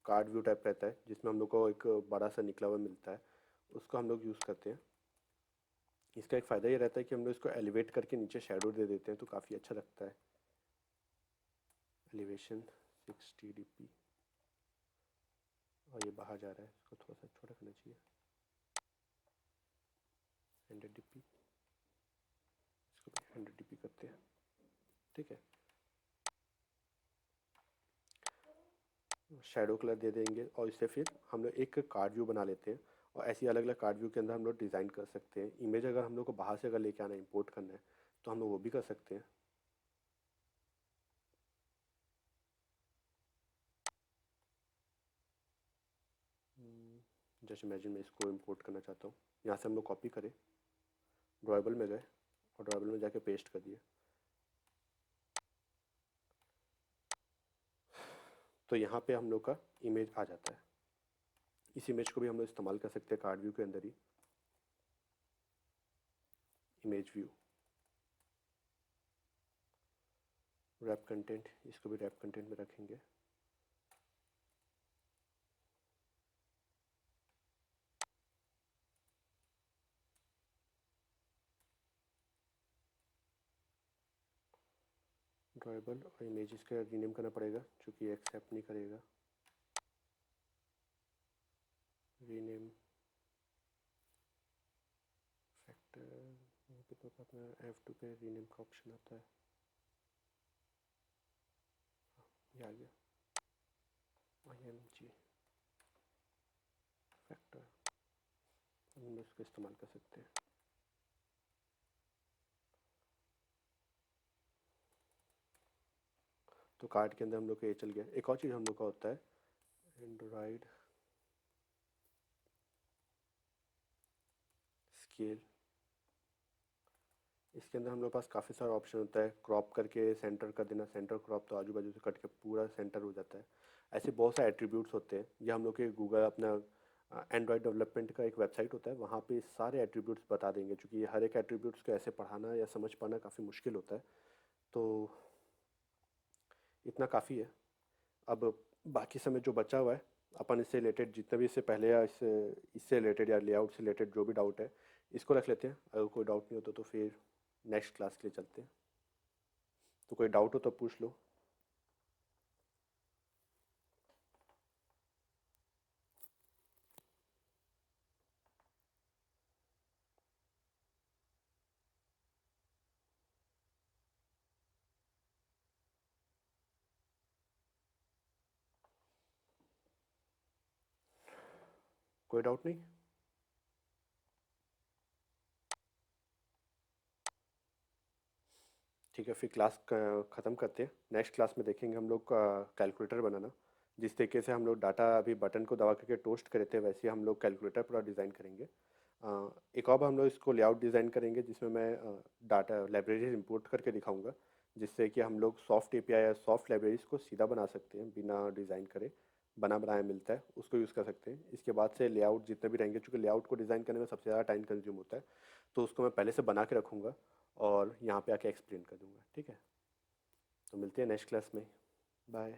Speaker 1: कार्ड व्यू टाइप रहता है जिसमें हम लोग को एक बड़ा सा निकला हुआ मिलता है, उसको हम लोग यूज़ करते हैं। इसका एक फ़ायदा ये रहता है कि हम लोग इसको एलिवेट करके नीचे शेडो दे देते हैं तो काफ़ी अच्छा लगता है। एलिवेशन 60 dp, और ये बाहर जा रहा है, इसको थोड़ा सा छोटा करना चाहिए, 100 dp, इसको भी 100 dp करते हैं, ठीक है। शेडो कलर दे देंगे और इससे फिर हम लोग एक कार्ड व्यू बना लेते हैं। और ऐसी अलग अलग कार्ड व्यू के अंदर हम लोग डिज़ाइन कर सकते हैं। इमेज अगर हम लोग को बाहर से अगर लेके आना है, इंपोर्ट करना है, तो हम लोग वो भी कर सकते हैं। जैसे इमेजिन मैं इसको इंपोर्ट करना चाहता हूँ, यहाँ से हम लोग कॉपी करें, ड्रॉएबल में गए और ड्रॉएबल में जाके पेस्ट कर दिए, तो यहाँ पे हम लोग का इमेज आ जाता है। इस इमेज को भी हम लोग इस्तेमाल कर सकते हैं कार्ड व्यू के अंदर ही, इमेज व्यू, रैप कंटेंट, इसको भी रैप कंटेंट में रखेंगे। ड्रॉएबल और इमेजेस का रीनेम करना पड़ेगा क्योंकि एक्सेप्ट नहीं करेगा। रीनेम फैक्टर, यहाँ पे तो अपना F2 पे रीनेम का ऑप्शन आता है, ये आ गया, IMG फैक्टर, हम इसको इस्तेमाल कर सकते हैं। तो कार्ड के अंदर हम लोग का ये चल गया। एक और चीज़ हम लोग का होता है एंड्रॉइड स्केल, इसके अंदर हम लोग पास काफ़ी सारा ऑप्शन होता है। क्रॉप करके सेंटर कर देना, सेंटर क्रॉप तो आजू बाजू से कट के पूरा सेंटर हो जाता है। ऐसे बहुत सारे एट्रीब्यूट्स होते हैं। ये हम लोग के गूगल अपना एंड्रॉयड डेवलपमेंट का एक वेबसाइट होता है, वहाँ पे सारे एट्रीब्यूट्स बता देंगे, क्योंकि हर एक एट्रीब्यूट्स को ऐसे पढ़ाना या समझ पाना काफ़ी मुश्किल होता है। तो इतना काफ़ी है। अब बाकी समय जो बचा हुआ है, अपन इससे रिलेटेड जितने भी इससे पहले या इससे इससे रिलेटेड या लेआउट से रिलेटेड जो भी डाउट है, इसको रख लेते हैं। अगर कोई डाउट नहीं होता तो फिर नेक्स्ट क्लास के लिए चलते हैं। तो कोई डाउट हो तो पूछ लो। कोई डाउट नहीं? ठीक है, फिर क्लास ख़त्म करते हैं। नेक्स्ट क्लास में देखेंगे हम लोग कैलकुलेटर बनाना। जिस तरीके से हम लोग डाटा अभी बटन को दबा करके टोस्ट करे थे, वैसे ही हम लोग कैलकुलेटर पूरा डिज़ाइन करेंगे। एक और हम लोग इसको लेआउट डिज़ाइन करेंगे जिसमें मैं डाटा लाइब्रेरीज इंपोर्ट करके दिखाऊंगा, जिससे कि हम लोग सॉफ्ट एपीआई या सॉफ्ट लाइब्रेरीज को सीधा बना सकते हैं बिना डिज़ाइन करे। बना बनाया मिलता है, उसको यूज़ कर सकते हैं। इसके बाद से लेआउट जितने भी रहेंगे, चूँकि लेआउट को डिज़ाइन करने में सबसे ज़्यादा टाइम कंज्यूम होता है, तो उसको मैं पहले से बना के रखूँगा और यहाँ पे आके एक्सप्लेन कर दूँगा, ठीक है। मिलते हैं नेक्स्ट क्लास में। बाय।